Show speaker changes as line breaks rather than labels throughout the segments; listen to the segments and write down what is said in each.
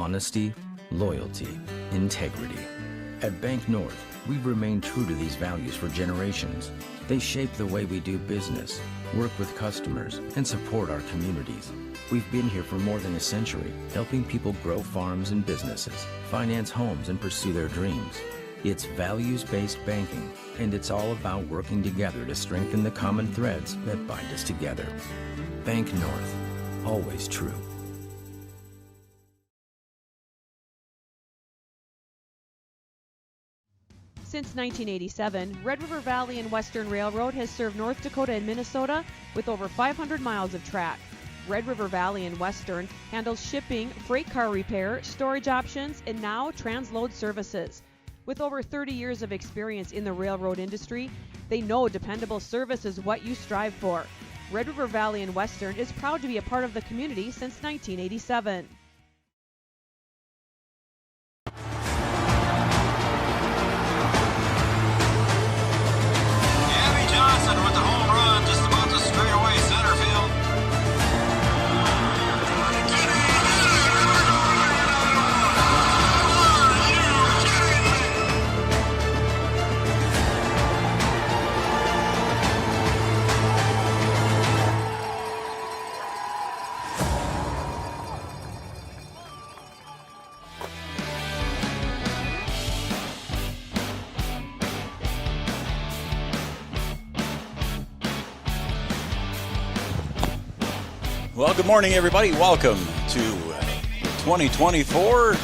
honesty, loyalty, integrity. At Bank North, we've remained true to these values for generations. They shape the way we do business, work with customers, and support our communities. We've been here for more than a century, helping people grow farms and businesses, finance homes, and pursue their dreams. It's values-based banking, and it's all about working together to strengthen the common threads that bind us together. Bank North, always true.
Since 1987, Red River Valley and Western Railroad has served North Dakota and Minnesota with over 500 miles of track. Red River Valley and Western handles shipping, freight car repair, storage options, and now transload services. With over 30 years of experience in the railroad industry, they know dependable service is what you strive for. Red River Valley and Western is proud to be a part of the community since 1987.
Johnson with the home run just about to straightaway center field.
Well, good morning, everybody. Welcome to 2024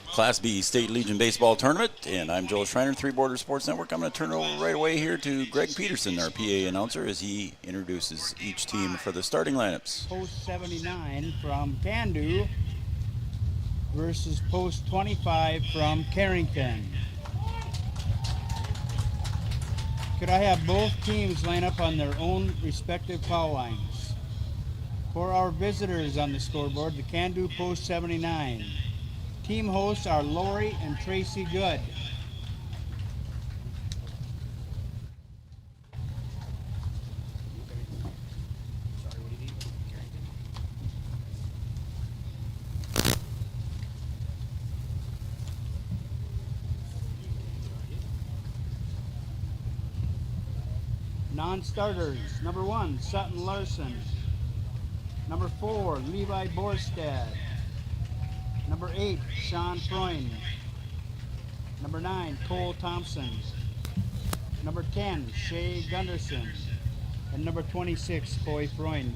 Class B State Legion Baseball Tournament. And I'm Joel Schreiner, Three Border Sports Network. I'm going to turn it over right away here to Greg Peterson, our PA announcer, as he introduces each team for the starting lineups.
Post 79 from Cando versus post 25 from Carrington. Could I have both teams line up on their own respective foul lines? For our visitors on the scoreboard, the Cando Post 79. Team hosts are Lori and Tracy Good. Non-starters, number 1, Sutton Larson. Number 4, Levi Borstad. Number 8, Sean Freund. Number 9, Cole Thompson. Number 10, Shay Gunderson. And number 26, Coy Freund.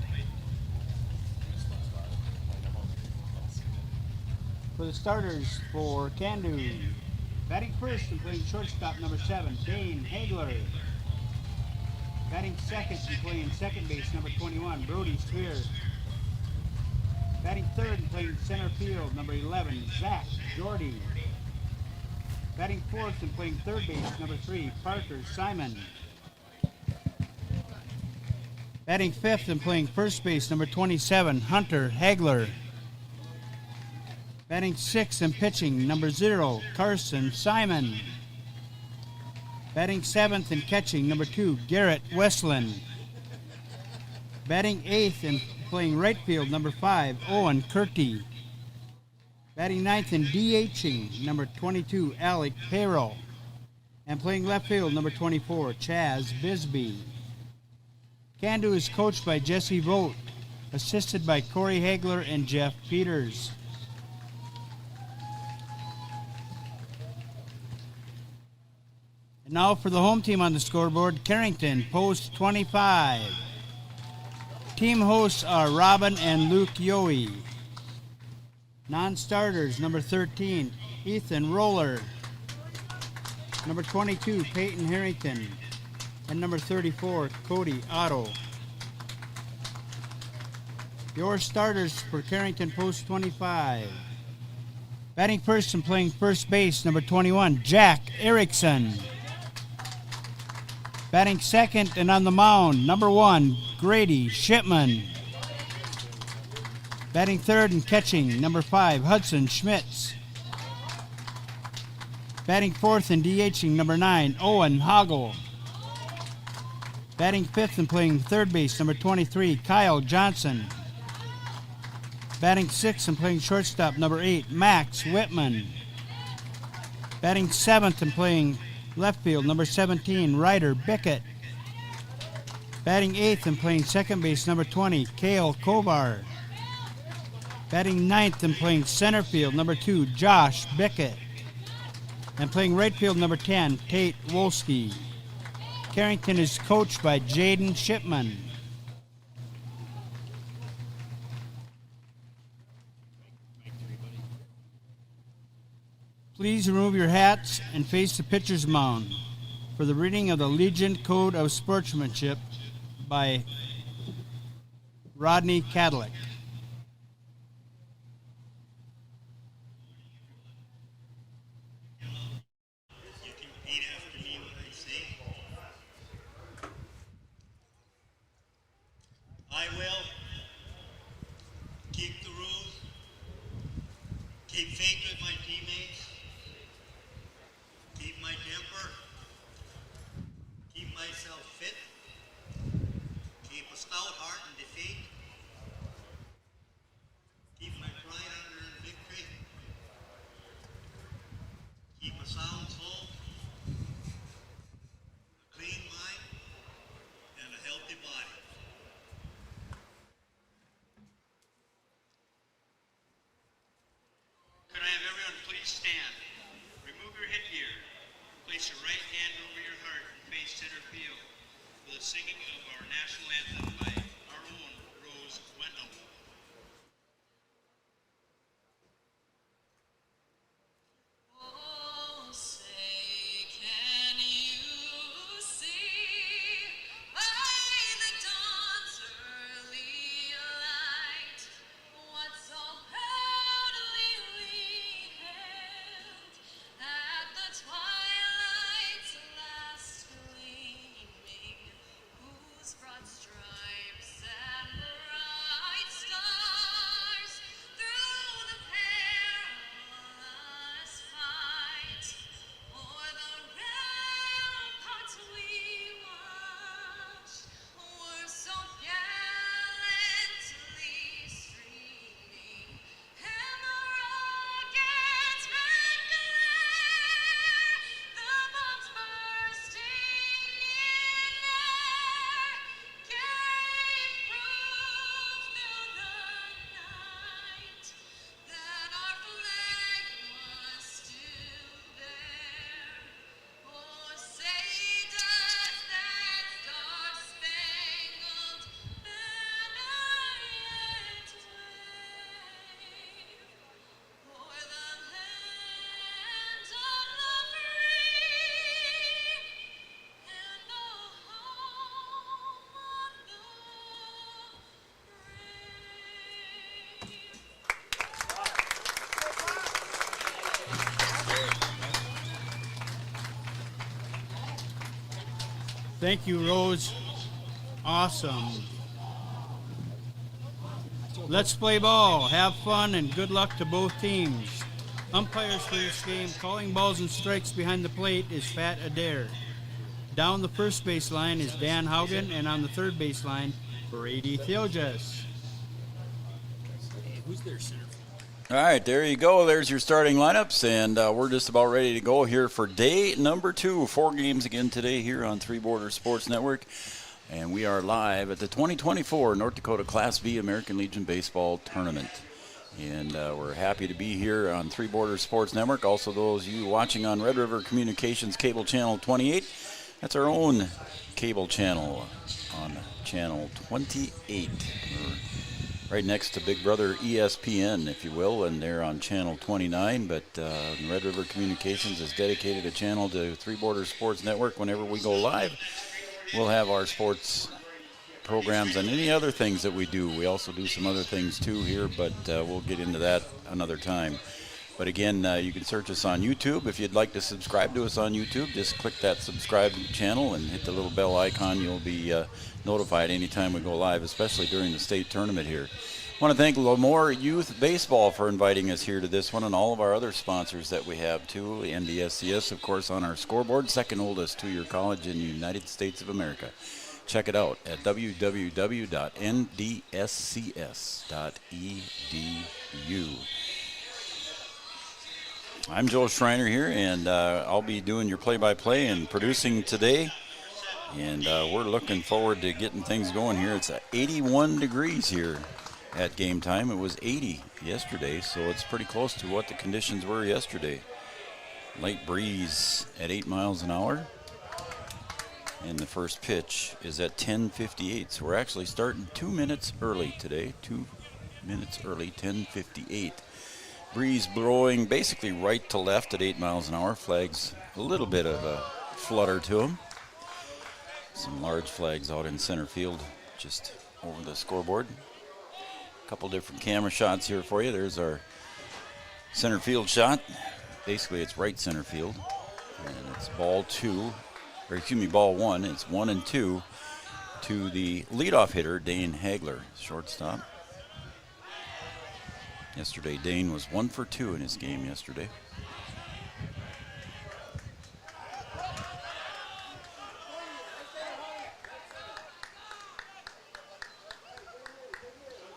For the starters for Cando, batting first and playing shortstop, number 7, Dane Hagler. Batting second and playing second base, number 21, Brody Spear. Batting third and playing center field, number 11, Zach Jordy. Batting fourth and playing third base, number 3, Parker Simon. Batting fifth and playing first base, number 27, Hunter Hagler. Batting sixth and pitching, number 0, Carson Simon. Batting seventh and catching, number 2, Garrett Westland. Batting eighth and playing right field, number 5, Owen Curti. Batting ninth and DHing, number 22, Alec Perro. And playing left field, number 24, Chaz Bisbee. Cando is coached by Jesse Vogt, assisted by Corey Hagler and Jeff Peters. And now for the home team on the scoreboard, Carrington, post 25. Team hosts are Robin and Luke Yohe. Non-starters, number 13, Ethan Roller. Number 22, Peyton Harrington. And number 34, Cody Otto. Your starters for Carrington post 25. Batting first and playing first base, number 21, Jack Erickson. Batting second and on the mound, number 1, Grady Shipman. Batting third and catching, number 5, Hudson Schmitz. Batting fourth and DHing, number 9, Owen Hoggle. Batting fifth and playing third base, number 23, Kyle Johnson. Batting 6th and playing shortstop, number 8, Max Whitman. Batting 7th and playing left field, number 17, Ryder Bickett. Batting 8th and playing second base, number 20, Kale Kovar. Batting 9th and playing center field, number 2, Josh Bickett. And playing right field, number 10, Tate Wolski. Carrington is coached by Jaden Shipman. Please remove your hats and face the pitcher's mound for the reading of the Legion Code of Sportsmanship by Rodney Cadillac.
You can repeat after me what I say. I will keep the rules, keep faith with my teammates, keep my temper, keep myself fit, keep a stout heart in defeat, keep my pride under in victory, keep a sound soul, a clean mind, and a healthy body. Could I have everyone please stand? Remove your headgear. Place your right hand over your heart and face center field for the singing of our national anthem by our own Rose Wendell.
Oh, say, can you see by the dawn's early light what so proudly we hailed at the twilight's last gleaming, whose broad stripes and bright stars through the perilous fight o'er the ramparts we watched were so gallantly streaming, and the rockets red glare, the bombs bursting in air, gave proof through the night that our flag was still there. Oh, say does that star-spangled banner yet wave o'er the land of the free and the home of the brave?
Thank you, Rose. Awesome. Let's play ball. Have fun and good luck to both teams. Umpires for this game calling balls and strikes behind the plate is Pat Adair. Down the first base line is Dan Haugen, and on the third base line, Brady Thilges.
All right, there you go. There's your starting lineups, and we're just about ready to go here for day number 2. 4 games again today here on Three Border Sports Network, and we are live at the 2024 North Dakota Class B American Legion Baseball Tournament. And we're happy to be here on Three Border Sports Network. Also, those of you watching on Red River Communications Cable Channel 28, that's our own cable channel on Channel 28. Right next to Big Brother ESPN, if you will, and they're on Channel 29. But Red River Communications has dedicated a channel to Three Border Sports Network. Whenever we go live, we'll have our sports programs and any other things that we do. We also do some other things too here, but we'll get into that another time. But again, you can search us on YouTube. If you'd like to subscribe to us on YouTube, just click that subscribe channel and hit the little bell icon. You'll be notified anytime we go live, especially during the state tournament here. I want to thank Lemoore Youth Baseball for inviting us here to this one, and all of our other sponsors that we have too. NDSCS, of course, on our scoreboard, second oldest two-year college in the United States of America. check it out at www.ndscs.edu. I'm Joe Schreiner here, and I'll be doing your play-by-play and producing today. And we're looking forward to getting things going here. It's 81 degrees here at game time. It was 80 yesterday, so it's pretty close to what the conditions were yesterday. Light breeze at 8 miles an hour. And the first pitch is at 10:58. So we're actually starting 2 minutes early today. 2 minutes early, 10:58. Breeze blowing basically right to left at 8 miles an hour. Flags a little bit of a flutter to them. Some large flags out in center field just over the scoreboard. A couple different camera shots here for you. There's our center field shot. Basically it's right center field. And it's ball one. It's 1 and 2 to the leadoff hitter, Dane Hagler, shortstop. Yesterday, Dane was 1 for 2 in his game yesterday.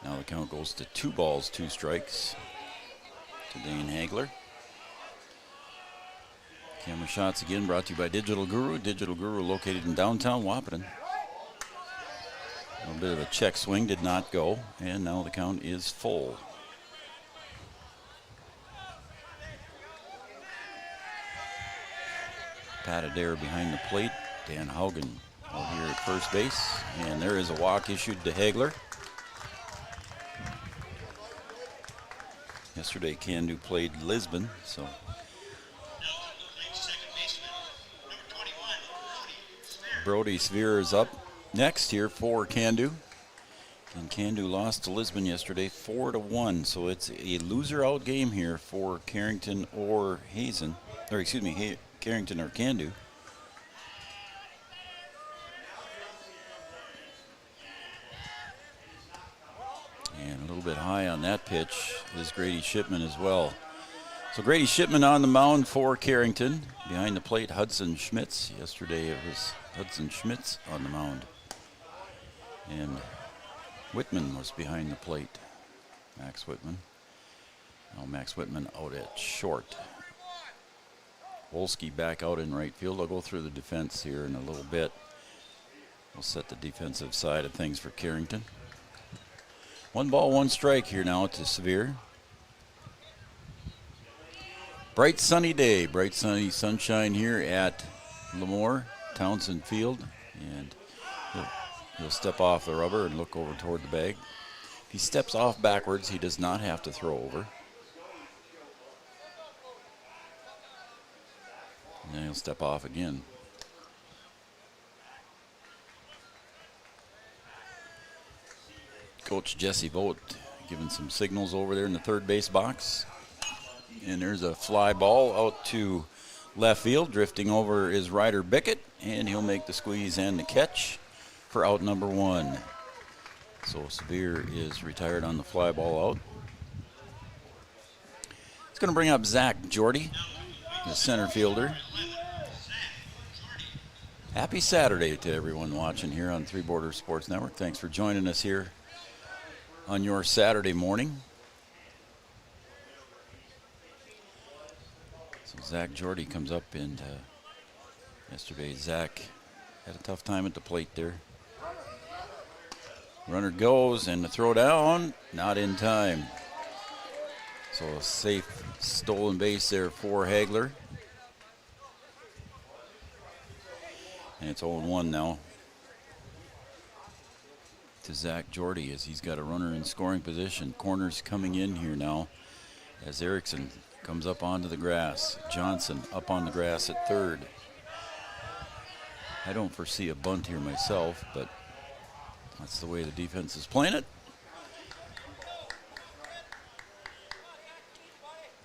Now the count goes to 2 balls, 2 strikes to Dane Hagler. Camera shots again brought to you by Digital Guru. Digital Guru located in downtown Wahpeton. A little bit of a check swing, did not go, and now the count is full. Patted there behind the plate. Dan Haugen out here at first base, and there is a walk issued to Hagler. Yesterday, Cando played Lisbon, so. Brody Svere is up next here for Cando. And Cando lost to Lisbon yesterday 4-1, so it's a loser out game here for Carrington or Hazen, or excuse me, Carrington or Cando. And a little bit high on that pitch is Grady Shipman as well. So Grady Shipman on the mound for Carrington. Behind the plate, Hudson Schmitz. Yesterday it was Hudson Schmitz on the mound. And Whitman was behind the plate. Max Whitman. Now Max Whitman out at short. Wolski back out in right field. I'll go through the defense here in a little bit. We'll set the defensive side of things for Carrington. 1 ball, 1 strike here now to Severe. Bright sunny day, bright sunny sunshine here at Lemoore Townsend Field, and he'll step off the rubber and look over toward the bag. If he steps off backwards, he does not have to throw over. And then he'll step off again. Coach Jesse Vogt giving some signals over there in the third base box. And there's a fly ball out to left field. Drifting over is Ryder Bickett, and he'll make the squeeze and the catch for out number 1. So Severe is retired on the fly ball out. It's going to bring up Zach Jordy, the center fielder. Happy Saturday to everyone watching here on Three Borders Sports Network. Thanks for joining us here on your Saturday morning. So Zach Jordy comes up, and yesterday Zach had a tough time at the plate there. Runner goes, and the throw down, not in time. So a safe stolen base there for Hagler. And it's 0-1 now to Zach Jordy as he's got a runner in scoring position. Corners coming in here now as Erickson comes up onto the grass. Johnson up on the grass at third. I don't foresee a bunt here myself, but that's the way the defense is playing it.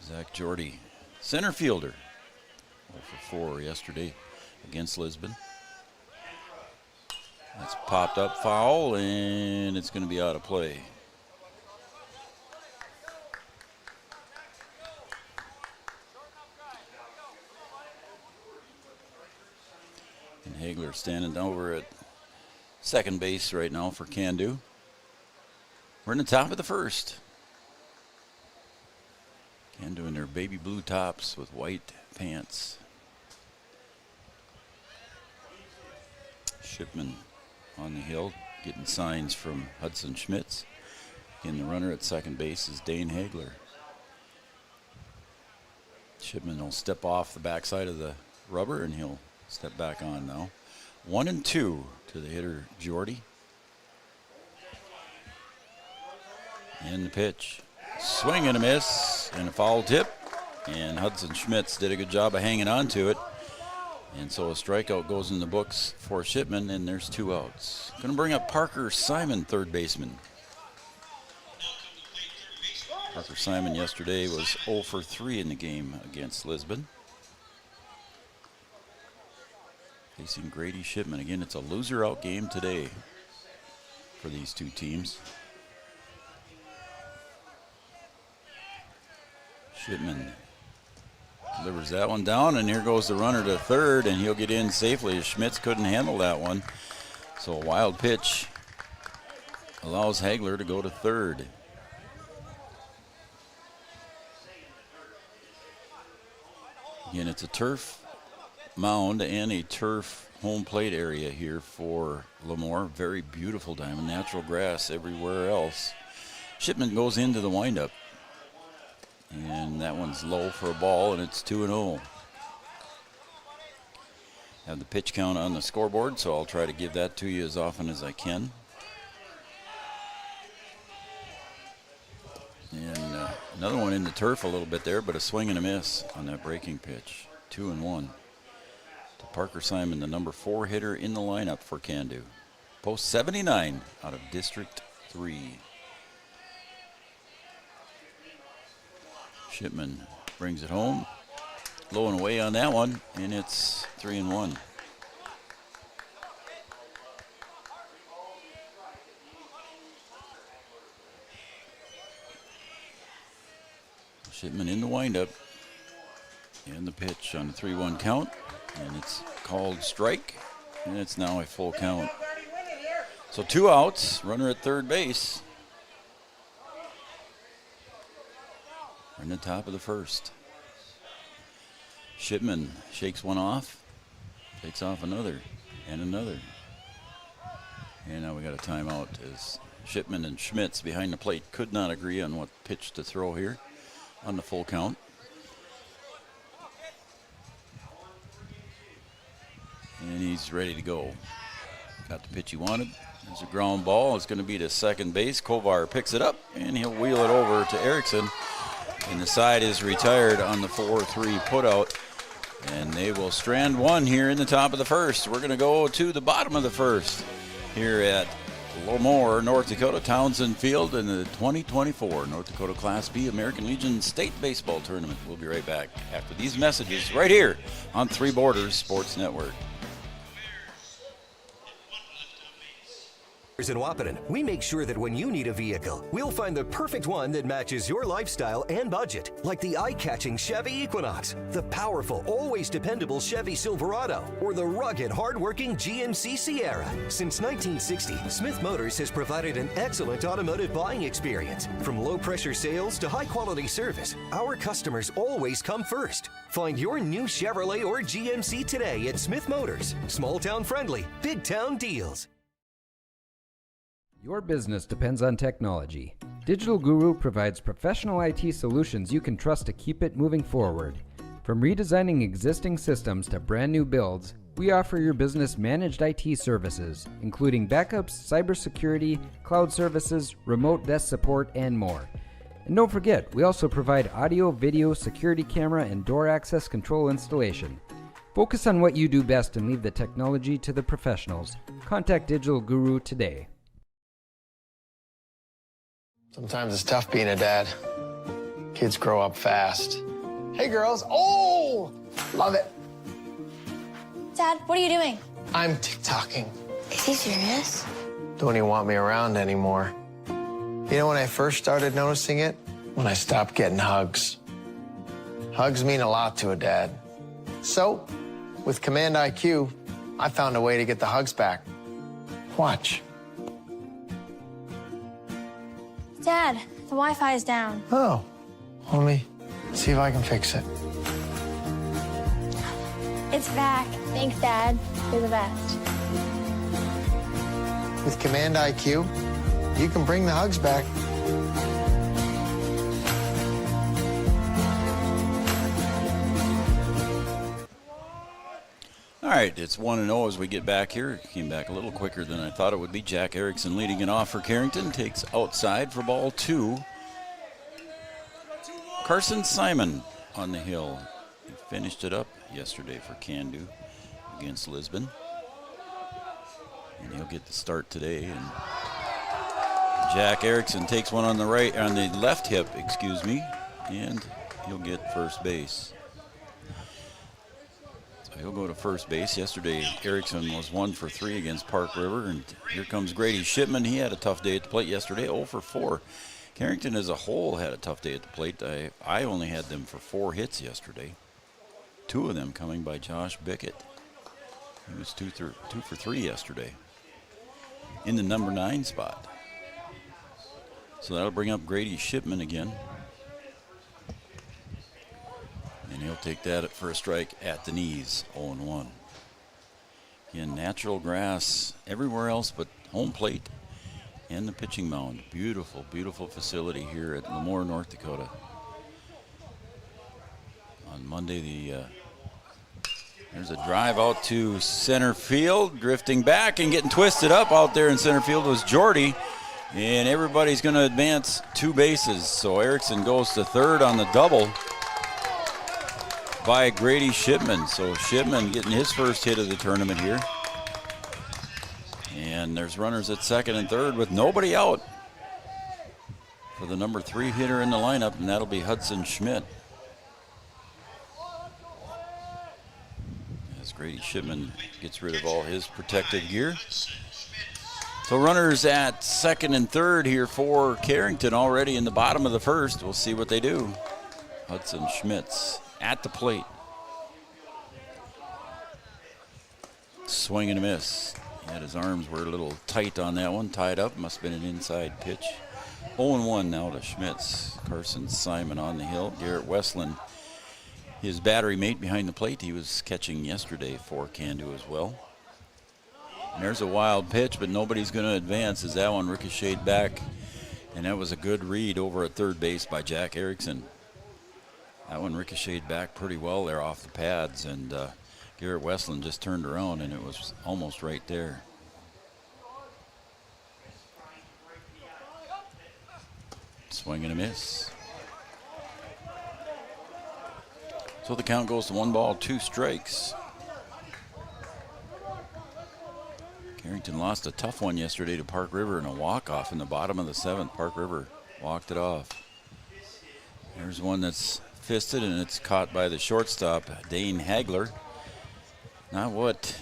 Zach Jordy, center fielder, 0 for 4 yesterday against Lisbon. That's popped up foul, and it's going to be out of play. And Hagler standing over at second base right now for Cando. We're in the top of the first. Cando in their baby blue tops with white pants. Shipman on the hill getting signs from Hudson Schmitz. And the runner at second base is Dane Hagler. Shipman will step off the backside of the rubber and he'll step back on now. 1-2 to the hitter Jordy. And the pitch. Swing and a miss and a foul tip. And Hudson Schmitz did a good job of hanging on to it. And so a strikeout goes in the books for Shipman, and there's 2 outs. Going to bring up Parker Simon, third baseman. Parker Simon yesterday was 0 for 3 in the game against Lisbon. Facing Grady Shipman. Again, it's a loser out game today for these two teams. Shipman delivers that one down, and here goes the runner to third, and he'll get in safely. Schmitz couldn't handle that one. So a wild pitch allows Hagler to go to third. Again, it's a turf mound and a turf home plate area here for Lemoore. Very beautiful diamond, natural grass everywhere else. Shipman goes into the windup. And that one's low for a ball, and it's 2-0. Have the pitch count on the scoreboard, so I'll try to give that to you as often as I can. And another one in the turf a little bit there, but a swing and a miss on that breaking pitch. 2-1 to Parker Simon, the number 4 hitter in the lineup for Cando. Post 79 out of District 3. Shipman brings it home. Low and away on that one, and it's 3-1. Shipman in the windup. And the pitch on the 3-1 count. And it's called strike. And it's now a full count. So 2 outs, runner at third base. We're in the top of the first. Shipman shakes one off, takes off another, and another. And now we got a timeout as Shipman and Schmitz behind the plate could not agree on what pitch to throw here on the full count. And he's ready to go. Got the pitch he wanted. There's a ground ball. It's going to be to second base. Kovar picks it up, and he'll wheel it over to Erickson. And the side is retired on the 4-3 putout. And they will strand one here in the top of the first. We're going to go to the bottom of the first here at Lemoore, North Dakota, Townsend Field in the 2024 North Dakota Class B American Legion State Baseball Tournament. We'll be right back after these messages right here on Three Borders Sports Network.
In Wahpeton, we make sure that when you need a vehicle, we'll find the perfect one that matches your lifestyle and budget, like the eye-catching Chevy Equinox, the powerful, always dependable Chevy Silverado, or the rugged, hard-working GMC Sierra. Since 1960, Smith Motors has provided an excellent automotive buying experience. From low-pressure sales to high-quality service, our customers always come first. Find your new Chevrolet or GMC today at Smith Motors. Small-town friendly, big-town deals.
Your business depends on technology. Digital Guru provides professional IT solutions you can trust to keep it moving forward. From redesigning existing systems to brand new builds, we offer your business managed IT services, including backups, cybersecurity, cloud services, remote desk support, and more. And don't forget, we also provide audio, video, security camera, and door access control installation. Focus on what you do best and leave the technology to the professionals. Contact Digital Guru today.
Sometimes it's tough being a dad. Kids grow up fast. Hey, girls. Oh, love it.
Dad, what are you doing?
I'm TikToking.
Is he serious?
Don't even want me around anymore. You know when I first started noticing it? When I stopped getting hugs. Hugs mean a lot to a dad. So, with Command IQ, I found a way to get the hugs back. Watch.
Dad, the Wi-Fi is down.
Oh, let me see if I can fix it.
It's back. Thanks, Dad. You're the best.
With Command IQ, you can bring the hugs back.
All right, it's 1-0 as we get back here. It came back a little quicker than I thought it would be. Jack Erickson leading it off for Carrington. Takes outside for ball 2. Carson Simon on the hill. He finished it up yesterday for Cando against Lisbon. And he'll get the start today. And Jack Erickson takes one on the left hip, and he'll get first base. He'll go to first base. Yesterday, Erickson was 1 for 3 against Park River, and here comes Grady Shipman. He had a tough day at the plate yesterday, 0 for 4. Carrington as a whole had a tough day at the plate. I only had them for 4 hits yesterday, 2 of them coming by Josh Bickett. He was 2 for 3 yesterday in the number 9 spot. So that'll bring up Grady Shipman again. And he'll take that for a strike at the knees, 0-1. Again, natural grass everywhere else but home plate and the pitching mound. Beautiful, beautiful facility here at Lemoore, North Dakota. On Monday, there's a drive out to center field, drifting back and getting twisted up out there in center field was Jordy. And everybody's going to advance 2 bases. So Erickson goes to third on the double by Grady Shipman. So Shipman getting his first hit of the tournament here. And there's runners at second and third with nobody out for the number 3 hitter in the lineup, and that'll be Hudson Schmidt. As Grady Shipman gets rid of all his protective gear. So runners at second and third here for Carrington already in the bottom of the first. We'll see what they do. Hudson Schmitz at the plate. Swing and a miss. He had his arms were a little tight on that one, tied up. Must have been an inside pitch. 0-1 now to Schmitz. Carson Simon on the hill. Garrett Westland, his battery mate behind the plate. He was catching yesterday for Cando as well. And there's a wild pitch, but nobody's going to advance as that one ricocheted back. And that was a good read over at third base by Jack Erickson. That one ricocheted back pretty well there off the pads, and Garrett Westland just turned around, and it was almost right there. Swing and a miss. So the count goes to 1 ball, 2 strikes. Carrington lost a tough one yesterday to Park River in a walk-off in the bottom of the 7th. Park River walked it off. There's one that's fisted, and it's caught by the shortstop, Dane Hagler. Not what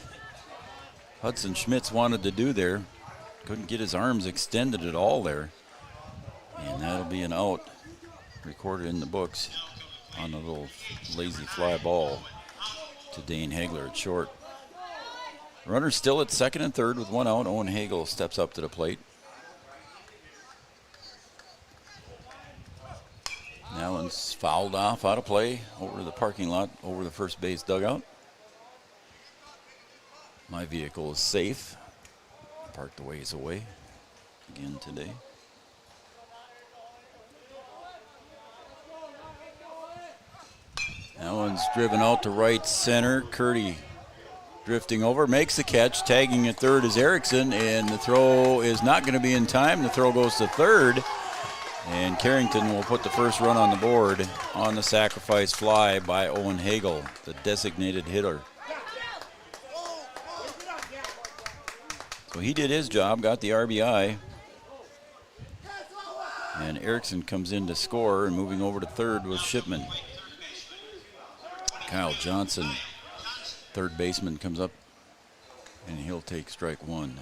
Hudson Schmitz wanted to do there. Couldn't get his arms extended at all there. And that'll be an out, recorded in the books on a little lazy fly ball to Dane Hagler at short. Runners still at second and third with 1 out. Owen Hagel steps up to the plate. That one's fouled off, out of play, over the parking lot, over the first base dugout. My vehicle is safe. Parked a ways away again today. That one's driven out to right center. Curdy drifting over, makes the catch. Tagging at third is Erickson, and the throw is not going to be in time. The throw goes to third. And Carrington will put the first run on the board on the sacrifice fly by Owen Hagel, the designated hitter. So he did his job, got the RBI. And Erickson comes in to score, and moving over to third was Shipman. Kyle Johnson, third baseman, comes up, and he'll take strike 1.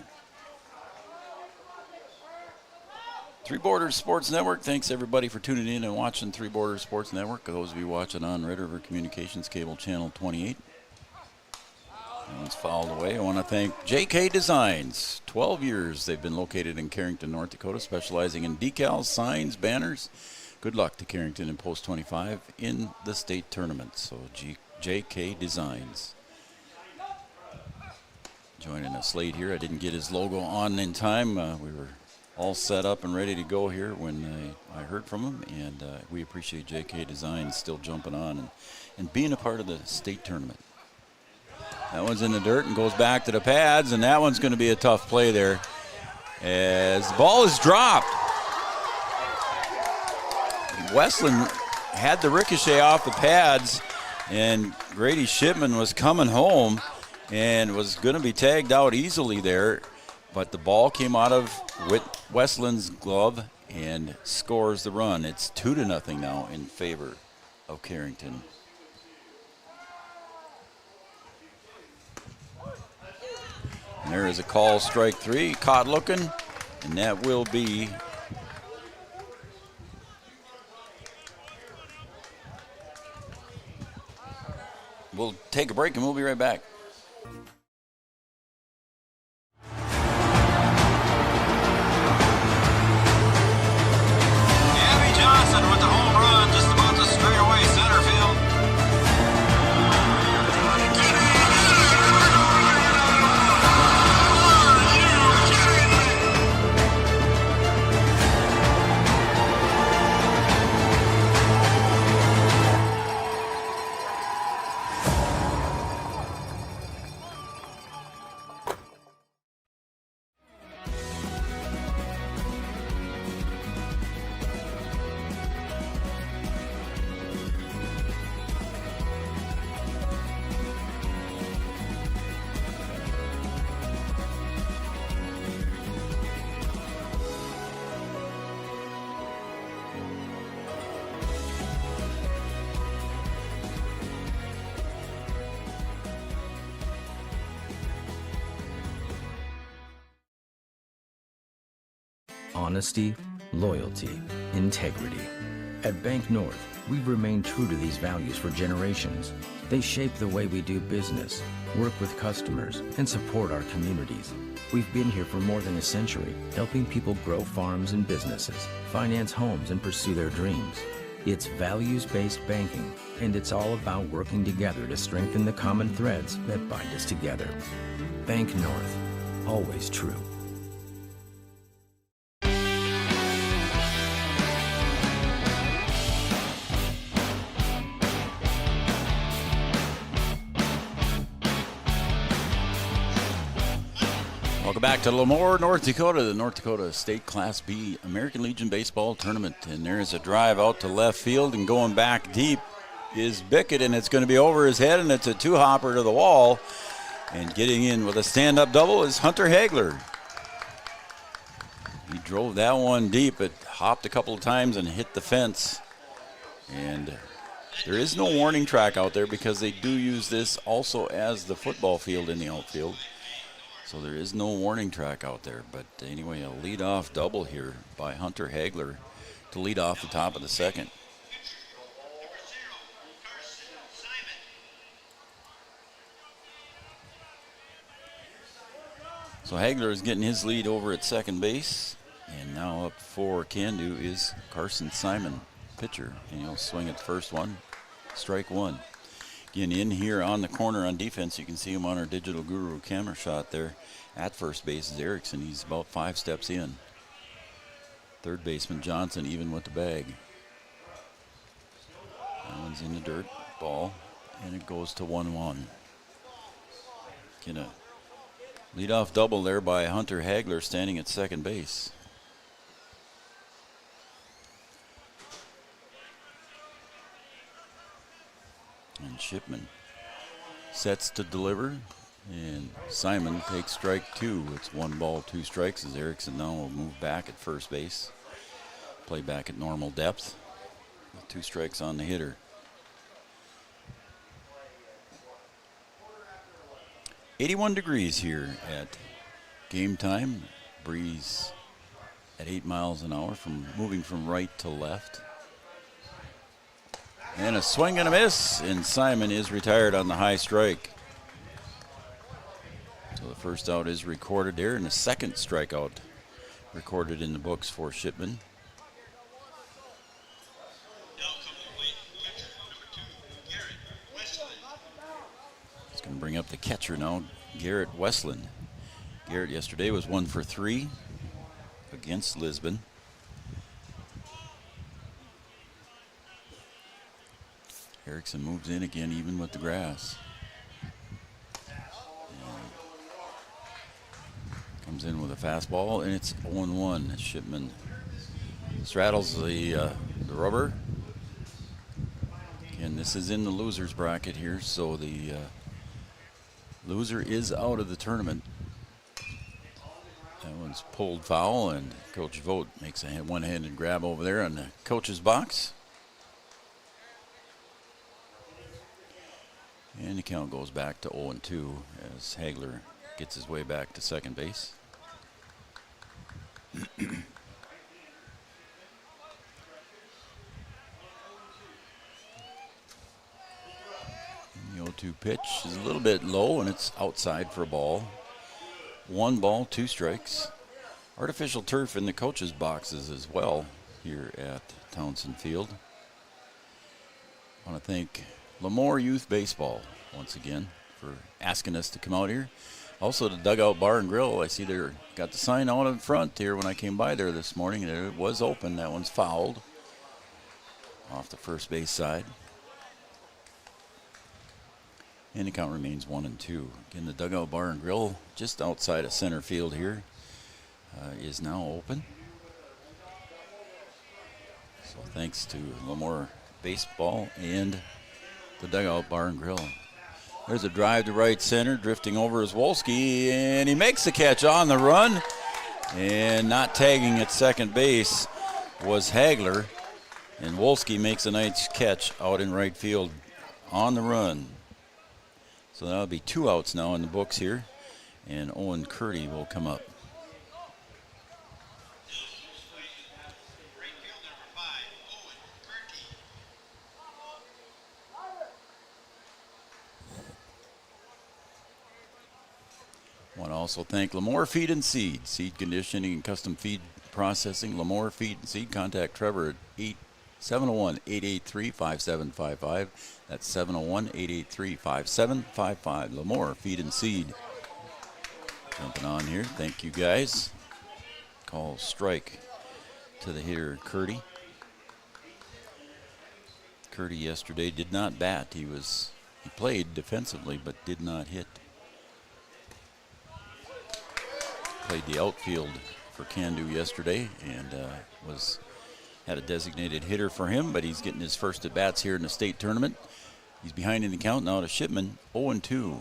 Three Borders Sports Network. Thanks everybody for tuning in and watching Three Borders Sports Network. Those of you watching on Red River Communications Cable Channel 28. That one's fouled away. I want to thank JK Designs. 12 years they've been located in Carrington, North Dakota, specializing in decals, signs, banners. Good luck to Carrington in Post 25 in the state tournament. So JK Designs joining us late here. I didn't get his logo on in time. We were all set up and ready to go here when I heard from him, and we appreciate JK Designs still jumping on and being a part of the state tournament. That one's in the dirt and goes back to the pads, and that one's going to be a tough play there as the ball is dropped. Westland had the ricochet off the pads, and Grady Shipman was coming home and was going to be tagged out easily there, but the ball came out of Westland's glove and scores the run. It's 2-0 now in favor of Carrington. And there is a call, strike 3, caught looking, and that will be we'll take a break and we'll be right back.
Johnson with the home run just about to straightaway center field.
Honesty, loyalty, integrity. At Bank North, we've remained true to these values for generations. They shape the way we do business, work with customers, and support our communities. We've been here for more than a century, helping people grow farms and businesses, finance homes, and pursue their dreams. It's values-based banking, and it's all about working together to strengthen the common threads that bind us together. Bank North, always true.
Welcome back to Lemoore, North Dakota, the North Dakota State Class B American Legion Baseball Tournament. And there's a drive out to left field, and going back deep is Bickett, and it's going to be over his head, and it's a two-hopper to the wall. And getting in with a stand-up double is Hunter Hagler. He drove that one deep. It hopped a couple of times and hit the fence. And there is no warning track out there because they do use this also as the football field in the outfield. So there is no warning track out there. But anyway, a leadoff double here by Hunter Hagler to lead off the top of the second. So Hagler is getting his lead over at second base. And now up for Cando is Carson Simon, pitcher. And he'll swing at the first one. Strike one. Again, in here on the corner on defense, you can see him on our Digital Guru camera shot there. At first base is Erickson. He's about 5 steps in. Third baseman Johnson even with the bag. That one's in the dirt. Ball. And it goes to 1-1. Get a leadoff double there by Hunter Hagler standing at second base. And Shipman sets to deliver, and Simon takes strike two. It's 1 ball, 2 strikes as Erickson now will move back at first base. Play back at normal depth with 2 strikes on the hitter. .81 degrees here at game time. Breeze at 8 miles an hour moving from right to left. And a swing and a miss, and Simon is retired on the high strike. the first out is recorded there, and the second strikeout recorded in the books for Shipman. It's going to bring up the catcher now, Garrett Westland. Garrett yesterday was 1 for 3 against Lisbon. Erickson moves in again, even with the grass. Comes in with a fastball, and it's 0-1. Shipman straddles the rubber. And this is in the loser's bracket here, so the loser is out of the tournament. That one's pulled foul, and Coach Vogt makes a one-handed grab over there on the coach's box. And the count goes back to 0-2 as Hagler gets his way back to second base. The 0-2 pitch is a little bit low, and it's outside for a ball. 1 ball, 2 strikes. Artificial turf in the coach's boxes as well here at Townsend Field. I want to thank Lemoore Youth Baseball once again for asking us to come out here. Also the Dugout Bar and Grill, I see they got the sign out in front here when I came by there this morning. It was open. That one's fouled off the first base side. And the count remains 1-2. Again, the Dugout Bar and Grill just outside of center field here is now open. So thanks to Lemoore Baseball and the Dugout Bar and Grill. There's a drive to right center, drifting over is Wolski, and he makes the catch on the run. And not tagging at second base was Hagler, and Wolski makes a nice catch out in right field on the run. So that'll be 2 outs now in the books here, and Owen Curdy will come up. I want to also thank Lemoore Feed and Seed, seed conditioning and custom feed processing. Lemoore Feed and Seed. Contact Trevor at 701-883-5755. That's 701-883-5755. Lemoore Feed and Seed. Jumping on here. Thank you guys. Call strike to the hitter Curdy. Curdy yesterday did not bat. He played defensively but did not hit. Played the outfield for Cando yesterday and had a designated hitter for him, but he's getting his first at bats here in the state tournament. He's behind in the count now to Shipman, 0-2.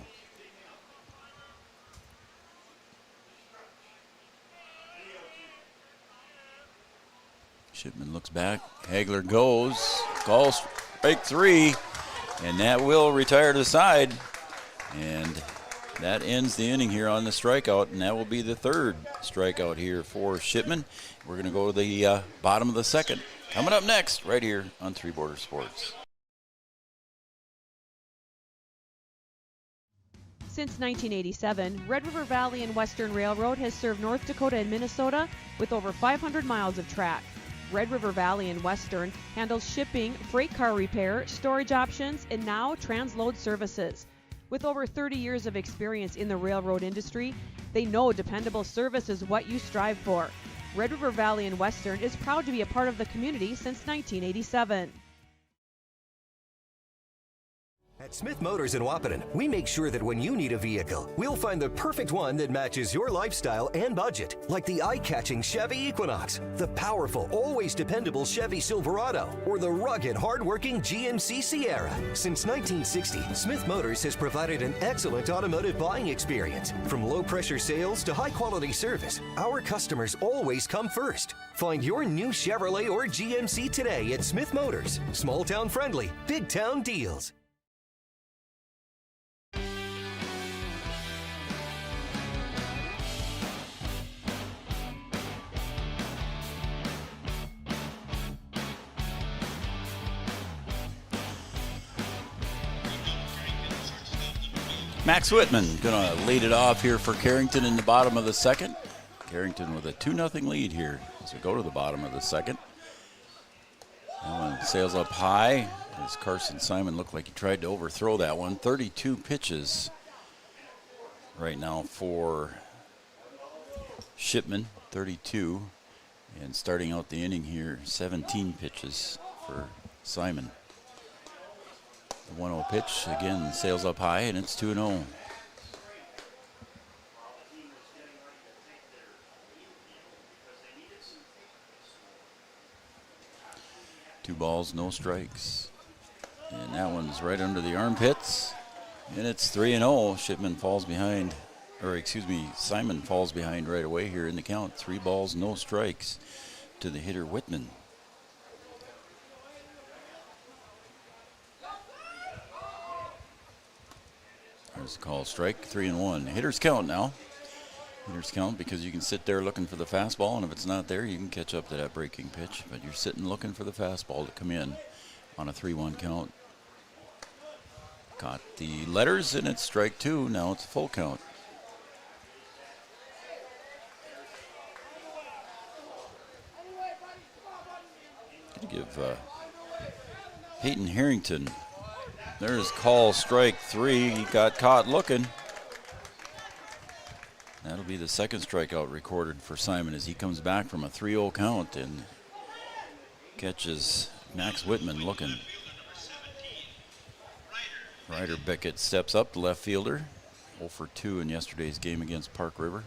Shipman looks back. Hagler goes, calls strike 3, and that will retire to the side. And that ends the inning here on the strikeout, and that will be the 3rd strikeout here for Shipman. We're going to go to the bottom of the 2nd. Coming up next, right here on Three Border Sports.
Since 1987, Red River Valley and Western Railroad has served North Dakota and Minnesota with over 500 miles of track. Red River Valley and Western handles shipping, freight car repair, storage options, and now transload services. With over 30 years of experience in the railroad industry, they know dependable service is what you strive for. Red River Valley and Western is proud to be a part of the community since 1987.
At Smith Motors in Wahpeton, we make sure that when you need a vehicle, we'll find the perfect one that matches your lifestyle and budget. Like the eye-catching Chevy Equinox, the powerful, always dependable Chevy Silverado, or the rugged, hard-working GMC Sierra. Since 1960, Smith Motors has provided an excellent automotive buying experience. From low-pressure sales to high-quality service, our customers always come first. Find your new Chevrolet or GMC today at Smith Motors. Small-town friendly, big-town deals.
Max Whitman going to lead it off here for Carrington in the bottom of the second. Carrington with a 2-0 lead here as we go to the bottom of the second. That one sails up high as Carson Simon looked like he tried to overthrow that one. 32 pitches right now for Shipman, 32. And starting out the inning here, 17 pitches for Simon. The 1-0 pitch, again, sails up high, and it's 2-0. Two balls, no strikes. And that one's right under the armpits. And it's 3-0. Shipman falls behind, or excuse me, Simon falls behind right away here in the count. 3 balls, no strikes to the hitter Whitman. There's a call strike, 3-1. Hitters count now. Hitters count because you can sit there looking for the fastball, and if it's not there, you can catch up to that breaking pitch. But you're sitting looking for the fastball to come in on a 3-1 count. Caught the letters, and it's strike 2. Now it's a full count. Gonna give Peyton Harrington. There's call strike 3. He got caught looking. That'll be the second strikeout recorded for Simon as he comes back from a 3-0 count and catches Max Whitman looking. Ryder Beckett steps up, the left fielder. 0 for 2 in yesterday's game against Park River.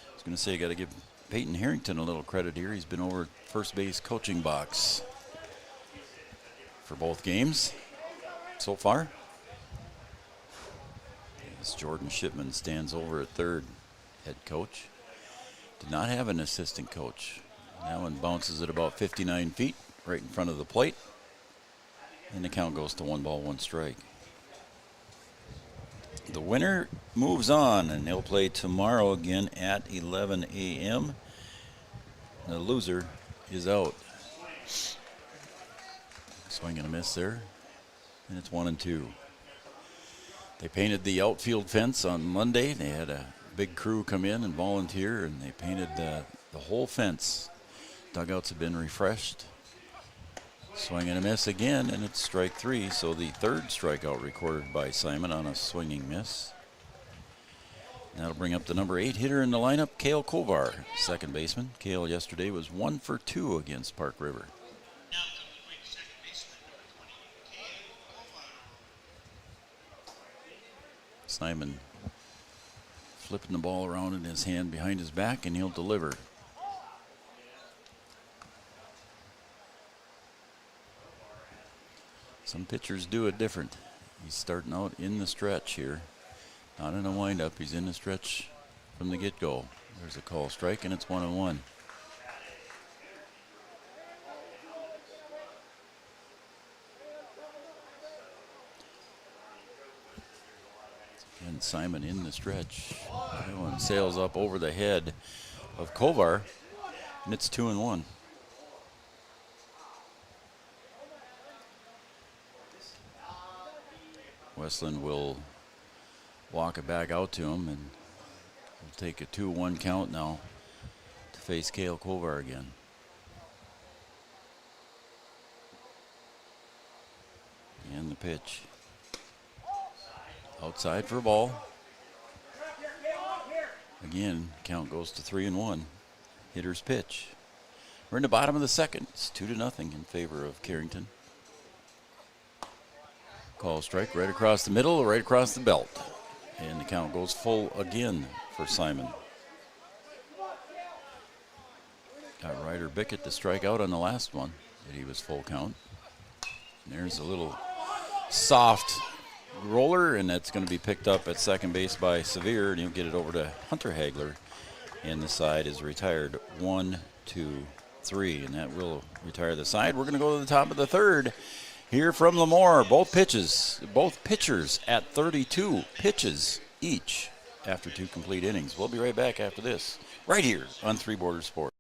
I was going to say, I got to give Peyton Harrington a little credit here. He's been over first base coaching box for both games so far. As Jordan Shipman stands over at third, head coach. Did not have an assistant coach. That one bounces at about 59 feet right in front of the plate. And the count goes to 1 ball, 1 strike. The winner moves on, and they'll play tomorrow again at 11 a.m. The loser is out. Swing and a miss there. And it's 1-2. They painted the outfield fence on Monday. They had a big crew come in and volunteer, and they painted the whole fence. Dugouts have been refreshed. Swing and a miss again, and it's strike 3. So the third strikeout recorded by Simon on a swinging miss. That'll bring up the number 8 hitter in the lineup, Cale Kovar, second baseman. Cale yesterday was 1 for 2 against Park River. Simon flipping the ball around in his hand behind his back, and he'll deliver. Some pitchers do it different. He's starting out in the stretch here. Not in a windup. He's in the stretch from the get-go. There's a call strike, and it's 1-1. And Simon in the stretch. That one sails up over the head of Kovar, and it's 2-1. Westland will walk it back out to him, and we'll take a 2-1 count now to face Cale Kovar again. And the pitch. Outside for a ball. Again, count goes to 3-1. Hitter's pitch. We're in the bottom of the second. It's 2-0 in favor of Carrington. Call strike right across the middle, right across the belt. And the count goes full again for Simon. Got Ryder Bickett to strike out on the last one. That he was full count. And there's a little soft roller, and that's going to be picked up at second base by Sevier, and he'll get it over to Hunter Hagler. And the side is retired. 1, 2, 3, and that will retire the side. We're going to go to the top of the third. Here from Lemoore, both pitchers at 32 pitches each after 2 complete innings. We'll be right back after this, right here on Three Borders Sports.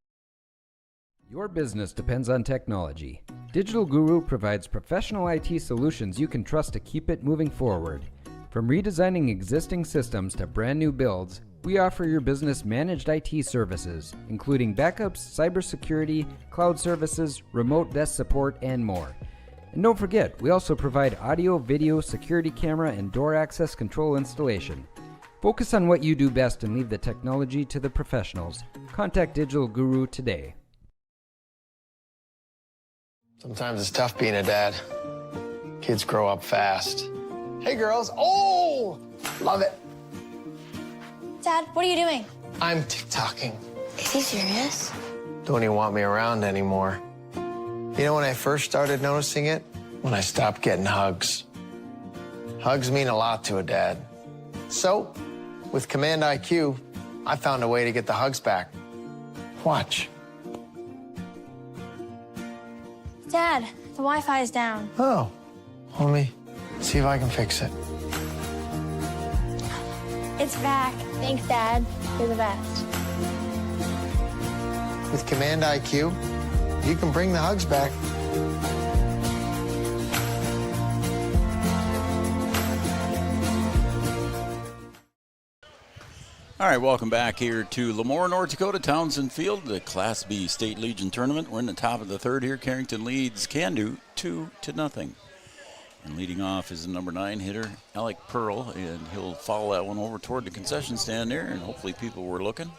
Your business depends on technology. Digital Guru provides professional IT solutions you can trust to keep it moving forward. From redesigning existing systems to brand new builds, we offer your business managed IT services, including backups, cybersecurity, cloud services, remote desk support, and more. And don't forget, we also provide audio, video, security camera, and door access control installation. Focus on what you do best and leave the technology to the professionals. Contact Digital Guru today.
Sometimes it's tough being a dad. Kids grow up fast. Hey, girls. Oh, love it.
Dad, what are you doing?
I'm TikToking.
Is he serious?
Don't even want me around anymore. You know when I first started noticing it? When I stopped getting hugs. Hugs mean a lot to a dad. So, with Command IQ, I found a way to get the hugs back. Watch.
Dad, the Wi-Fi is down.
Oh, let me see if I can fix it.
It's back. Thanks, Dad. You're the best.
With Command IQ, you can bring the hugs back.
All right, welcome back here to Lemoore, North Dakota, Townsend Field, the Class B State Legion Tournament. We're in the top of the third here. Carrington leads Cando 2-0. And leading off is the number 9 hitter, Alec Pearl, and he'll follow that one over toward the concession stand there, and hopefully people were looking.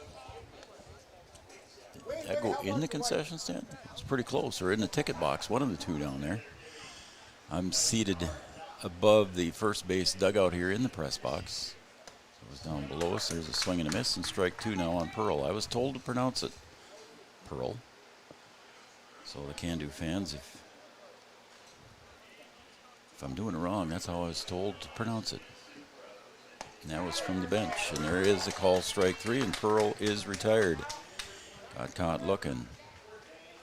Did that go in the concession stand? It's pretty close, or in the ticket box, one of the two down there. I'm seated above the first base dugout here in the press box. It was down below us. There's a swing and a miss, and strike 2 now on Pearl. I was told to pronounce it Pearl. So the Cando fans, if I'm doing it wrong, that's how I was told to pronounce it. And that was from the bench. And there is a call, strike 3, and Pearl is retired. Got caught looking.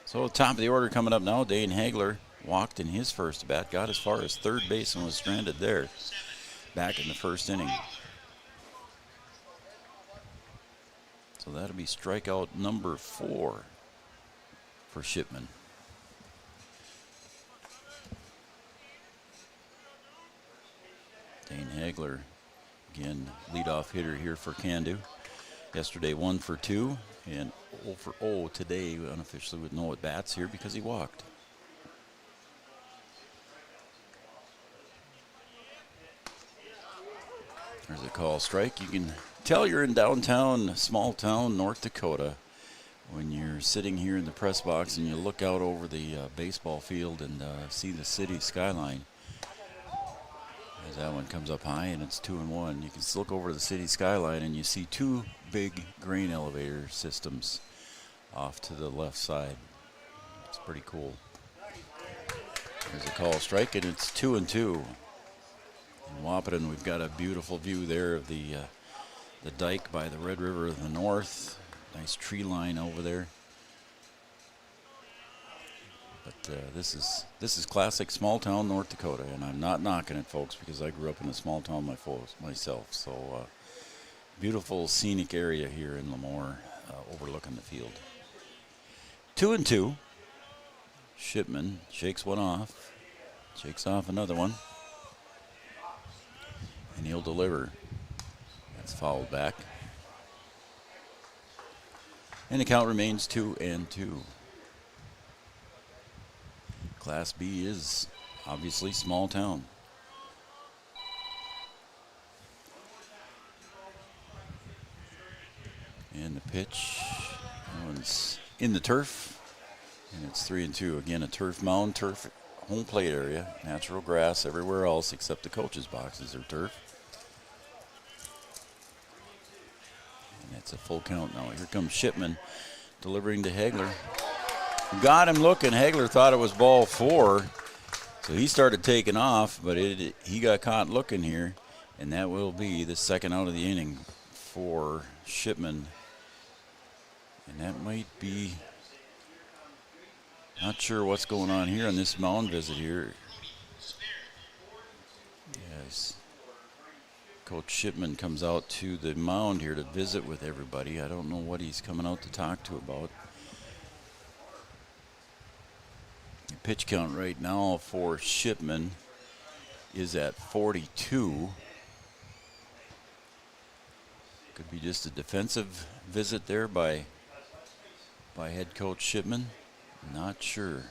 So top of the order coming up now, Dane Hagler walked in his first bat, got as far as third base and was stranded there back in the first inning. So that'll be strikeout number 4 for Shipman. Dane Hagler, again, leadoff hitter here for Cando. Yesterday 1 for 2 and 0 for 0 today, unofficially with no at-bats here because he walked. There's a call, strike. You can tell you're in downtown, small town, North Dakota when you're sitting here in the press box and you look out over the baseball field and see the city skyline. As that one comes up high and it's 2-1, you can look over the city skyline and you see 2 big grain elevator systems off to the left side. It's pretty cool. There's a call, strike, and it's 2-2. In Wahpeton, we've got a beautiful view there of the dike by the Red River of the North. Nice tree line over there. But this is classic small town North Dakota, and I'm not knocking it, folks, because I grew up in a small town myself. So beautiful scenic area here in Lemoore, overlooking the field. 2-2. Shipman shakes one off, shakes off another one, and he'll deliver. That's fouled back, and the count remains 2-2. Class B is obviously small town. And the pitch, that one's in the turf, and it's 3-2. Again, a turf mound, turf home plate area, natural grass everywhere else except the coach's boxes are turf. And it's a full count now. Here comes Shipman delivering to Hagler. Got him looking. Hagler thought it was ball 4, so he started taking off, but he got caught looking here, and that will be the second out of the inning for Shipman. And that might be, not sure what's going on here on this mound visit here. Yes, Coach Shipman comes out to the mound here to visit with everybody. I don't know what he's coming out to talk to about. The pitch count right now for Shipman is at 42. Could be just a defensive visit there by head coach Shipman. Not sure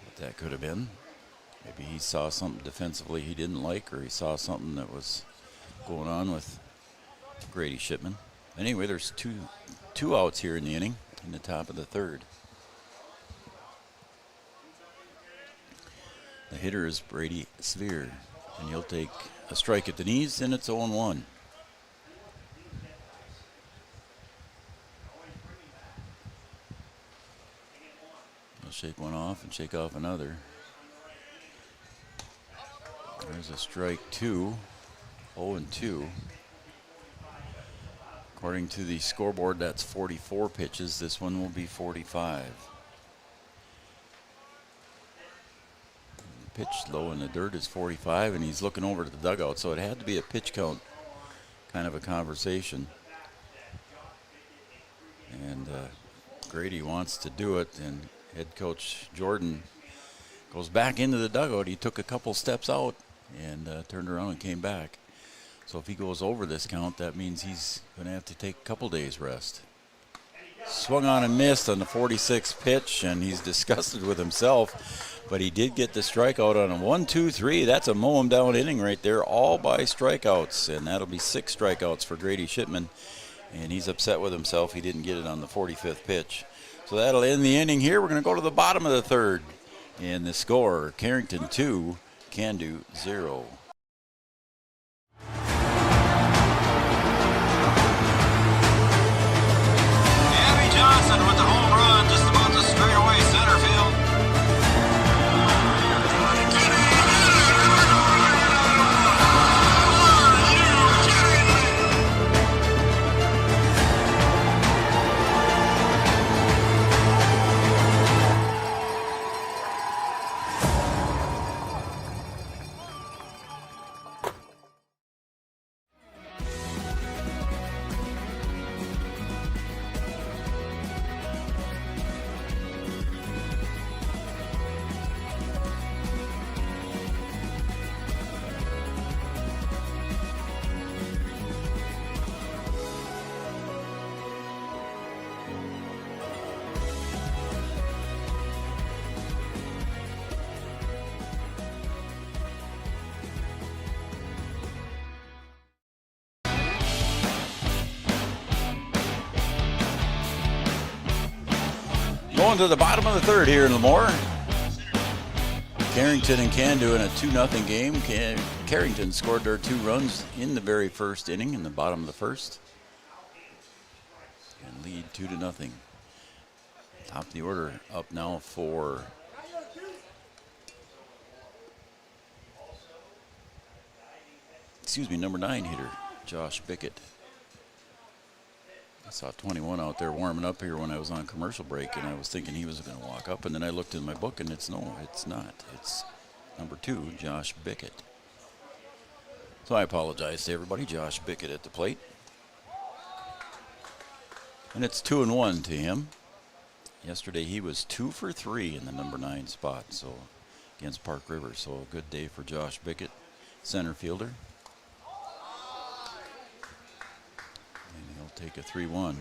what that could have been. Maybe he saw something defensively he didn't like, or he saw something that was going on with Grady Shipman. Anyway, there's two outs here in the inning in the top of the third. The hitter is Brady Sphere, and he'll take a strike at the knees, and it's 0-1. He'll shake one off and shake off another. There's a strike 2, 0-2. According to the scoreboard, that's 44 pitches. This one will be 45. Pitch low in the dirt is 45, and he's looking over to the dugout, so it had to be a pitch count kind of a conversation. And Grady wants to do it, and head coach Jordan goes back into the dugout. He took a couple steps out and turned around and came back. So if he goes over this count, that means he's going to have to take a couple days rest. Swung on and missed on the 46th pitch, and he's disgusted with himself. But he did get the strikeout on a 1-2-3. That's a mow him down inning right there, all by strikeouts. And that'll be 6 strikeouts for Grady Shipman. And he's upset with himself. He didn't get it on the 45th pitch. So that'll end the inning here. We're going to go to the bottom of the third. And the score, Carrington 2, Cando 0.
Johnson with the home run just about to straightaway center field.
Going to the bottom of the third here in Lemoore. Carrington and Cando in a 2-0 game. Carrington scored their 2 runs in the very first inning in the bottom of the first. And lead 2-0. Top of the order up now for number 9 hitter, Josh Bickett. I saw 21 out there warming up here when I was on commercial break, and I was thinking he was going to walk up, and then I looked in my book, and it's not. It's number 2, Josh Bickett. So I apologize to everybody. Josh Bickett at the plate. And it's 2-1 to him. Yesterday he was 2 for 3 in the number 9 spot, so against Park River. So a good day for Josh Bickett, center fielder. Take a 3-1.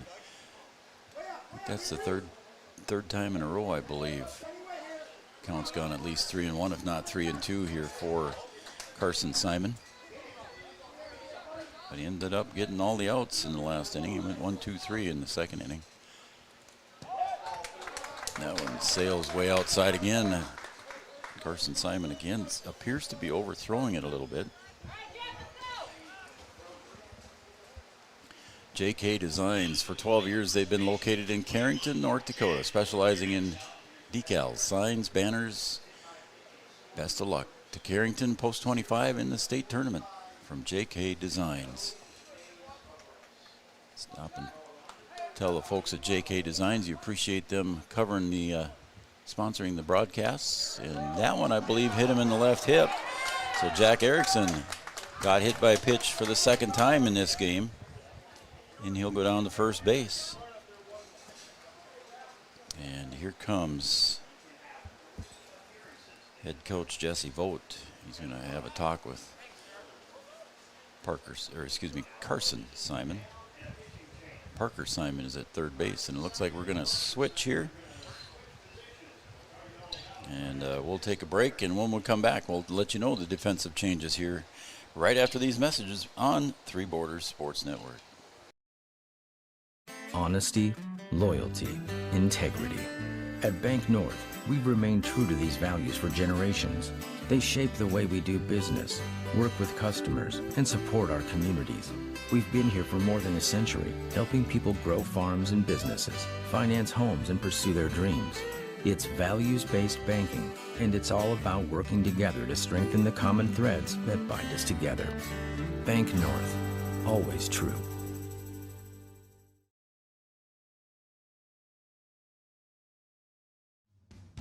That's the third time in a row, I believe. Count's gone at least 3-1, if not 3-2 here for Carson Simon. But he ended up getting all the outs in the last inning. He went 1-2-3 in the second inning. That one sails way outside again. Carson Simon again appears to be overthrowing it a little bit. JK Designs. For 12 years, they've been located in Carrington, North Dakota, specializing in decals, signs, banners. Best of luck to Carrington Post 25 in the state tournament from JK Designs. Stop and tell the folks at JK Designs you appreciate them covering the, sponsoring the broadcasts. And that one, I believe, hit him in the left hip. So Jack Erickson got hit by a pitch for the second time in this game. And he'll go down to first base. And here comes head coach Jesse Vogt. He's going to have a talk with Carson Simon. Parker Simon is at third base, and it looks like we're going to switch here. And we'll take a break, and when we come back, we'll let you know the defensive changes here right after these messages on Three Borders Sports Network.
Honesty, loyalty, integrity. At Bank North, we've remained true to these values for generations. They shape the way we do business, work with customers, and support our communities. We've been here for more than a century, helping people grow farms and businesses, finance homes, and pursue their dreams. It's values-based banking, and it's all about working together to strengthen the common threads that bind us together. Bank North, always true.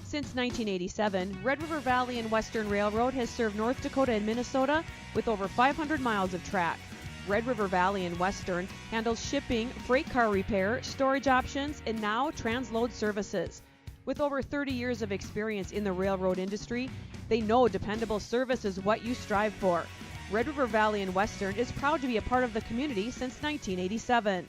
Since 1987, Red River Valley and Western Railroad has served North Dakota and Minnesota with over 500 miles of track. Red River Valley and Western handles shipping, freight car repair, storage options, and now transload services. With over 30 years of experience in the railroad industry, they know dependable service is what you strive for. Red River Valley and Western is proud to be a part of the community since 1987.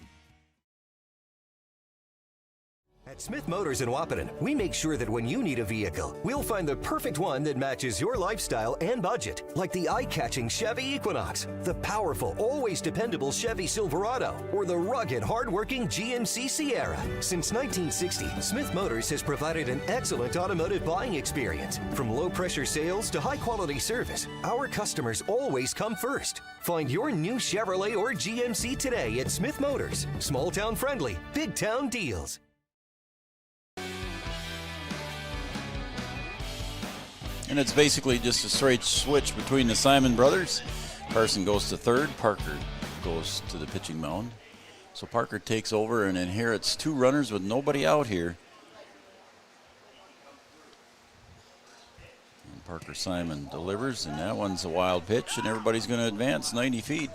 At Smith Motors in Wahpeton, we make sure that when you need a vehicle, we'll find the perfect one that matches your lifestyle and budget. Like the eye-catching Chevy Equinox, the powerful, always dependable Chevy Silverado, or the rugged, hard-working GMC Sierra. Since 1960, Smith Motors has provided an excellent automotive buying experience. From low-pressure sales to high-quality service, our customers always come first. Find your new Chevrolet or GMC today at Smith Motors. Small-town friendly, big-town deals.
And it's basically just a straight switch between the Simon brothers. Carson goes to third. Parker goes to the pitching mound. So Parker takes over and inherits two runners with nobody out here. And Parker Simon delivers, and that one's a wild pitch, and everybody's going to advance 90 feet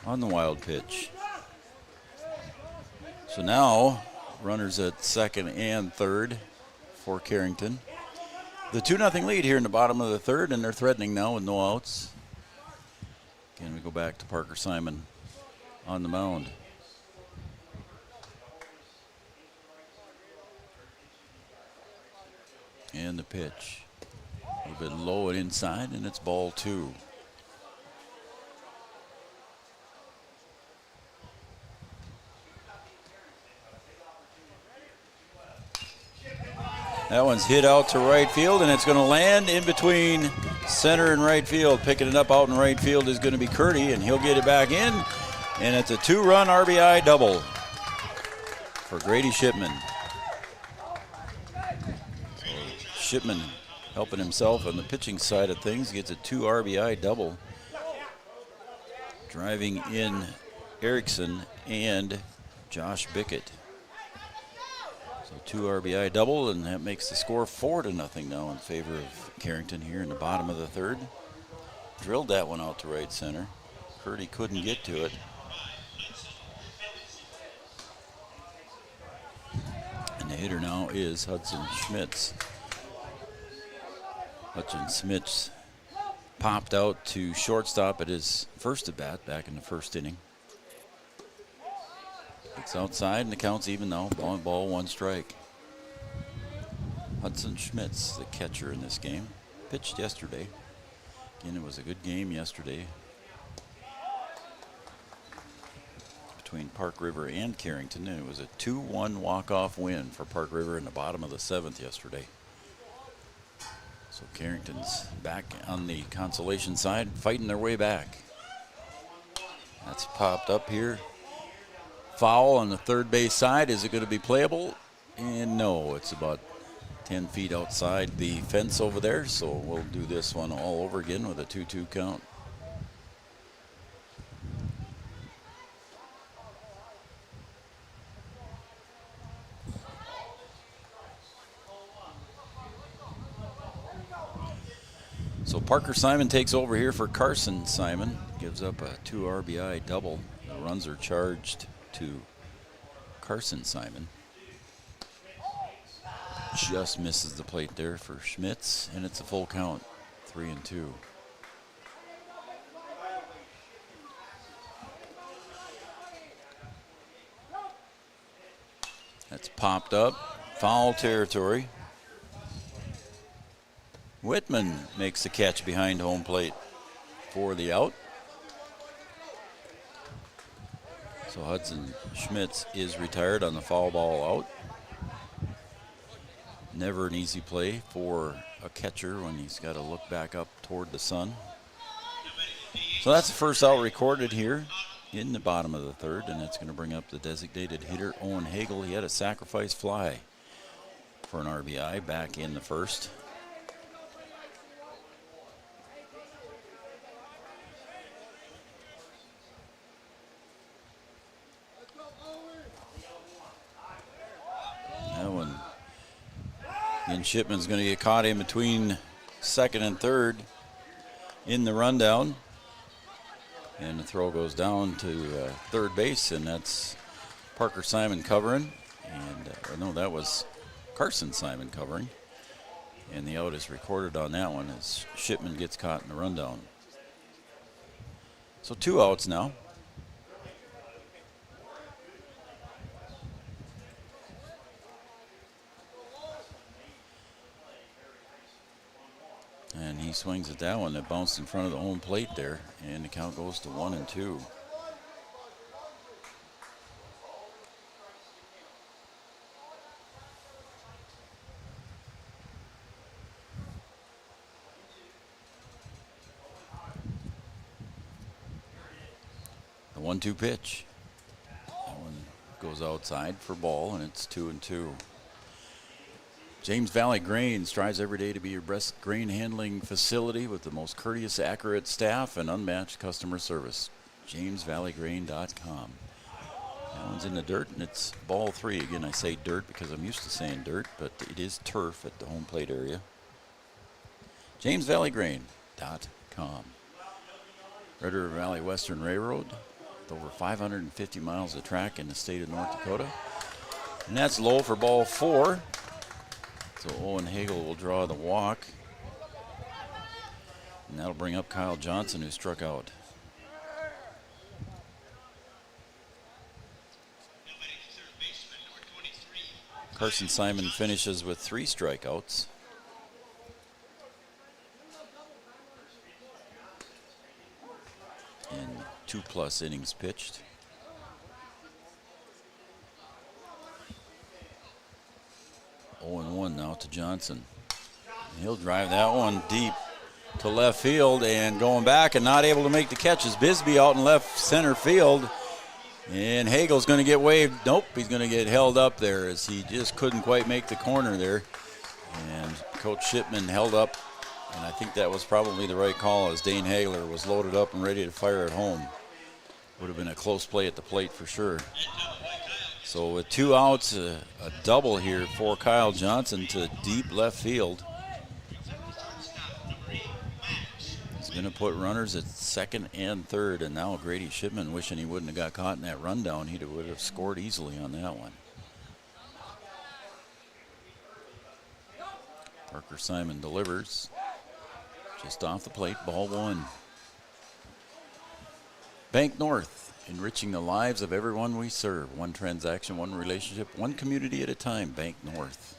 on the wild pitch. So now runners at second and third for Carrington. The 2-0 lead here in the bottom of the third, and they're threatening now with no outs. Again, we go back to Parker Simon on the mound. And the pitch. A little bit low and inside, and it's ball 2. That one's hit out to right field, and it's going to land in between center and right field. Picking it up out in right field is going to be Curdy, and he'll get it back in. And it's a 2-run RBI double for Grady Shipman. So Shipman helping himself on the pitching side of things, gets a 2 RBI double. Driving in Erickson and Josh Bickett. 2 RBI double, and that makes the score 4-0 now in favor of Carrington here in the bottom of the third. Drilled that one out to right center. Curdy couldn't get to it. And the hitter now is Hudson Schmitz. Hudson Schmitz popped out to shortstop at his first at bat back in the first inning. It's outside, and the count's even now. Ball 1 strike. Hudson Schmitz, the catcher in this game, pitched yesterday. Again, it was a good game yesterday between Park River and Carrington, and it was a 2-1 walk-off win for Park River in the bottom of the 7th yesterday. So Carrington's back on the consolation side, fighting their way back. That's popped up here. Foul on the third base side. Is it going to be playable? And no, it's about 10 feet outside the fence over there. So we'll do this one all over again with a 2-2 count. So Parker Simon takes over here for Carson Simon. Gives up a 2 RBI double. The runs are charged to Carson Simon. Just misses the plate there for Schmitz, and it's a full count, 3-2. It's popped up. Foul territory. Whitman makes the catch behind home plate for the out. So Hudson Schmitz is retired on the foul ball out. Never an easy play for a catcher when he's got to look back up toward the sun. So that's the first out recorded here in the bottom of the third, and that's going to bring up the designated hitter, Owen Hagel. He had a sacrifice fly for an RBI back in the first. That one, Ian Shipman's going to get caught in between second and third in the rundown. And the throw goes down to third base, and that's Parker Simon covering. And no, that was Carson Simon covering. And the out is recorded on that one as Shipman gets caught in the rundown. So 2 outs now. And he swings at that one that bounced in front of the home plate there, and the count goes to 1-2. The 1-2 pitch. That one goes outside for ball, and it's 2-2. James Valley Grain strives every day to be your best grain handling facility with the most courteous, accurate staff and unmatched customer service. JamesValleyGrain.com. That one's in the dirt, and it's ball 3. Again, I say dirt because I'm used to saying dirt, but it is turf at the home plate area. JamesValleyGrain.com. Red River Valley Western Railroad, with over 550 miles of track in the state of North Dakota. And that's low for ball 4. So Owen Hagel will draw the walk. And that'll bring up Kyle Johnson, who struck out. Carson Simon finishes with 3 strikeouts. And 2+ innings pitched. Oh, 0-1 now to Johnson. He'll drive that one deep to left field, and going back and not able to make the catch is Bisbee out in left center field. And Hagel's going to get waved. Nope, he's going to get held up there as he just couldn't quite make the corner there. And Coach Shipman held up, and I think that was probably the right call as Dane Hagler was loaded up and ready to fire at home. Would have been a close play at the plate for sure. So with 2 outs, a double here for Kyle Johnson to deep left field. He's going to put runners at second and third, and now Grady Shipman wishing he wouldn't have got caught in that rundown. He would have scored easily on that one. Parker Simon delivers just off the plate, ball 1. Bank North. Enriching the lives of everyone we serve. One transaction, one relationship, one community at a time. Bank North.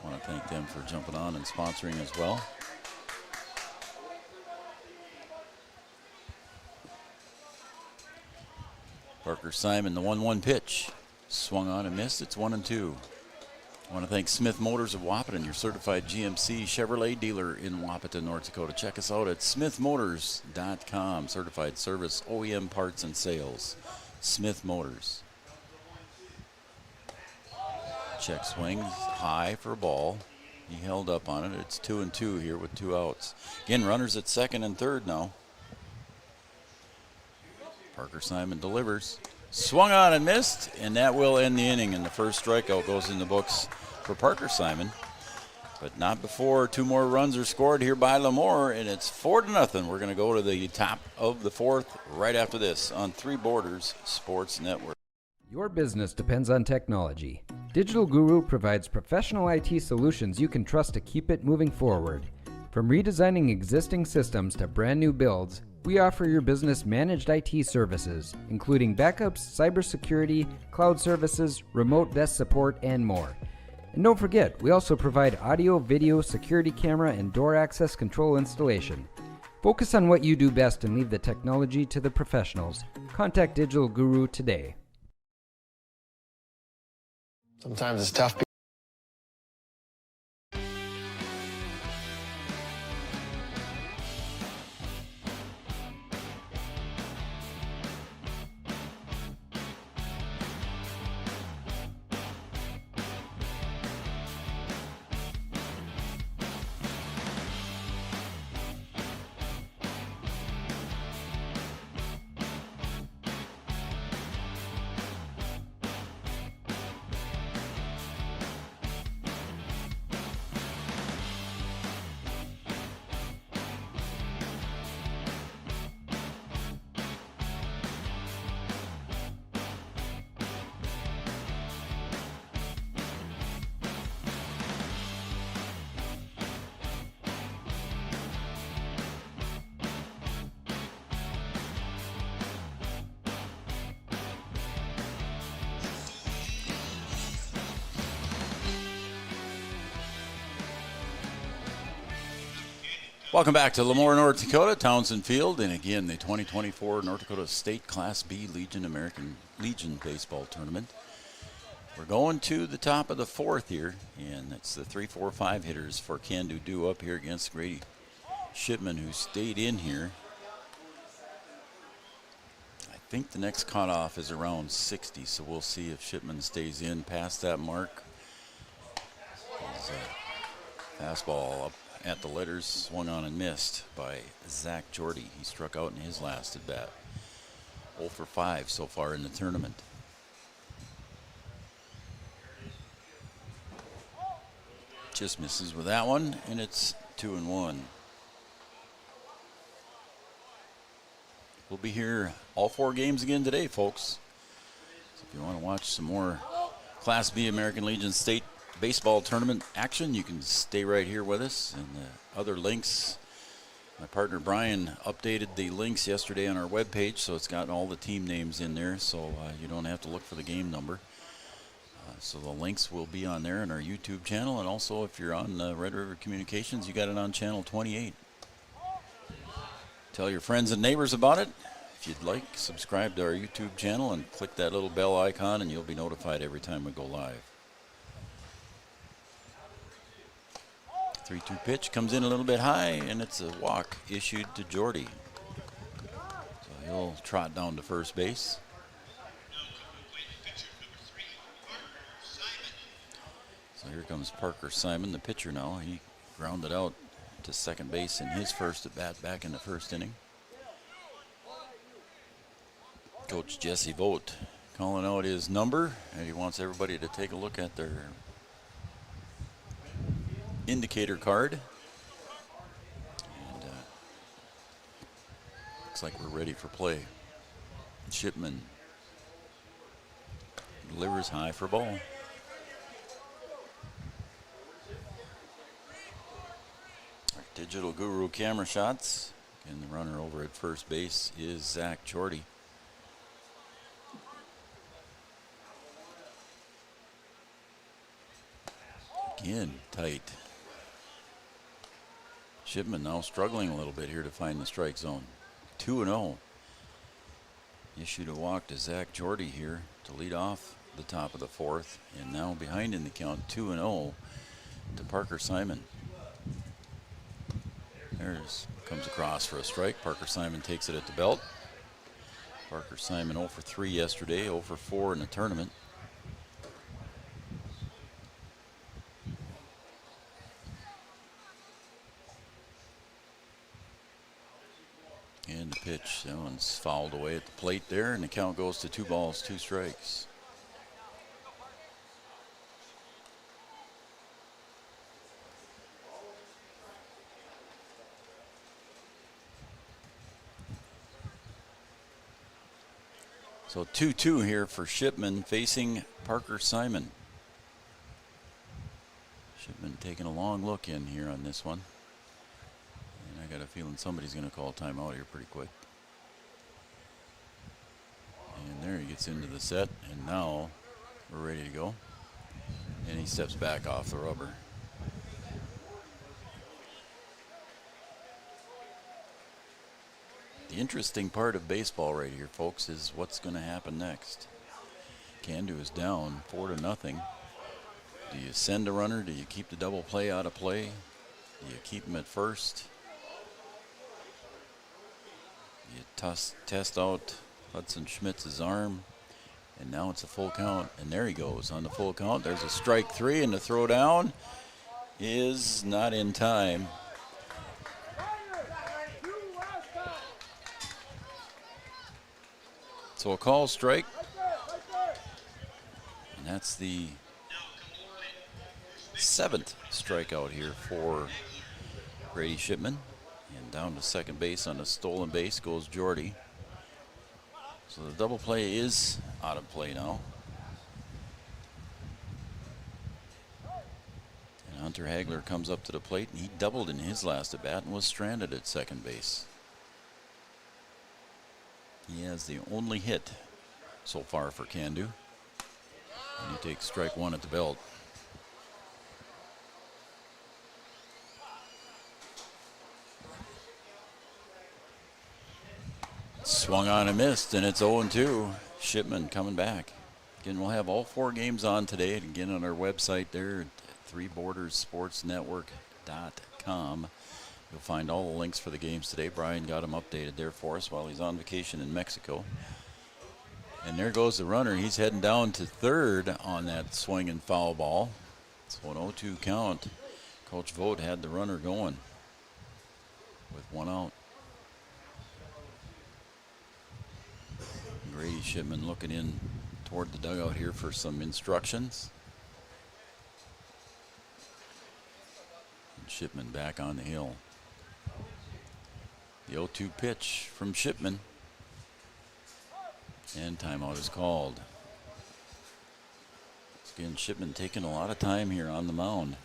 I want to thank them for jumping on and sponsoring as well. Parker Simon, the 1-1 pitch. Swung on and missed. It's 1-2. I want to thank Smith Motors of Wahpeton, your certified GMC Chevrolet dealer in Wahpeton, North Dakota. Check us out at smithmotors.com. Certified service, OEM parts and sales. Smith Motors. Check swing high for a ball. He held up on it. It's 2-2 here with 2 outs. Again, runners at second and third now. Parker Simon delivers. Swung on and missed, and that will end the inning, and the first strikeout goes in the books for Parker Simon. But not before 2 more runs are scored here by Lemoore, and it's 4-0. We're going to go to the top of the 4th right after this on Three Borders Sports Network.
Your business depends on technology. Digital Guru provides professional IT solutions you can trust to keep it moving forward. From redesigning existing systems to brand new builds, We offer your business managed IT services, including backups, cybersecurity, cloud services, remote desk support, and more. And don't forget, we also provide audio, video, security camera, and door access control installation. Focus on what you do best and leave the technology to the professionals. Contact Digital Guru today.
Sometimes it's tough.
Welcome back to Lemoore, North Dakota, Townsend Field, and again the 2024 North Dakota State Class B American Legion Baseball Tournament. We're going to the top of the fourth here, and it's the 3-4-5 hitters for Cando due up here against Grady Shipman, who stayed in here. I think the next cutoff is around 60, so we'll see if Shipman stays in past that mark. His fastball up at the letters, swung on and missed by Zach Jordy. He struck out in his last at bat. 0 for 5 so far in the tournament. Just misses with that one, and it's 2-1. We'll be here all 4 games again today, folks. So if you want to watch some more Class B American Legion State Baseball Tournament action, you can stay right here with us. And the other links, my partner Brian updated the links yesterday on our webpage, so it's got all the team names in there, so you don't have to look for the game number. So the links will be on there in our YouTube channel, and also if you're on Red River Communications, you got it on channel 28. Tell your friends and neighbors about it. If you'd like, subscribe to our YouTube channel and click that little bell icon, and you'll be notified every time we go live. 3-2 pitch comes in a little bit high, and it's a walk issued to Jordy. So he'll trot down to first base. So here comes Parker Simon, the pitcher now. He grounded out to second base in his first at bat back in the first inning. Coach Jesse Vogt calling out his number, and he wants everybody to take a look at their indicator card. And looks like we're ready for play. Shipman delivers high for ball. Our Digital Guru camera shots. And the runner over at first base is Zach Jordy. Again, tight. Shipman now struggling a little bit here to find the strike zone. 2-0. Issued a walk to Zach Jordy here to lead off the top of the fourth. And now behind in the count, 2-0 to Parker Simon. There's comes across for a strike. Parker Simon takes it at the belt. Parker Simon 0 for 3 yesterday, 0 for 4 in the tournament. And the pitch, that one's fouled away at the plate there, and the count goes to 2 balls, 2 strikes. So 2-2 here for Shipman facing Parker Simon. Shipman taking a long look in here on this one. And I got a feeling somebody's going to call timeout here pretty quick. And there he gets into the set, and now we're ready to go. And he steps back off the rubber. The interesting part of baseball right here, folks, is what's going to happen next. Cando is down 4-0. Do you send a runner? Do you keep the double play out of play? Do you keep him at first? You test out Hudson Schmitz's arm, and now it's a full count, and there he goes on the full count. There's a strike 3, and the throw down is not in time. So a call strike, and that's the 7th strikeout here for Grady Shipman. And down to second base on a stolen base goes Jordy. So the double play is out of play now. And Hunter Hagler comes up to the plate, and he doubled in his last at bat and was stranded at second base. He has the only hit so far for Cando. And he takes strike 1 at the belt. Swung on and missed, and it's 0-2. Shipman coming back. Again, we'll have all 4 games on today. And again, on our website there at threebordersportsnetwork.com. You'll find all the links for the games today. Brian got them updated there for us while he's on vacation in Mexico. And there goes the runner. He's heading down to third on that swing and foul ball. So an 0-2 count. Coach Vogt had the runner going with 1 out. Grady Shipman looking in toward the dugout here for some instructions. And Shipman back on the hill. The 0-2 pitch from Shipman. And timeout is called. Again, Shipman taking a lot of time here on the mound.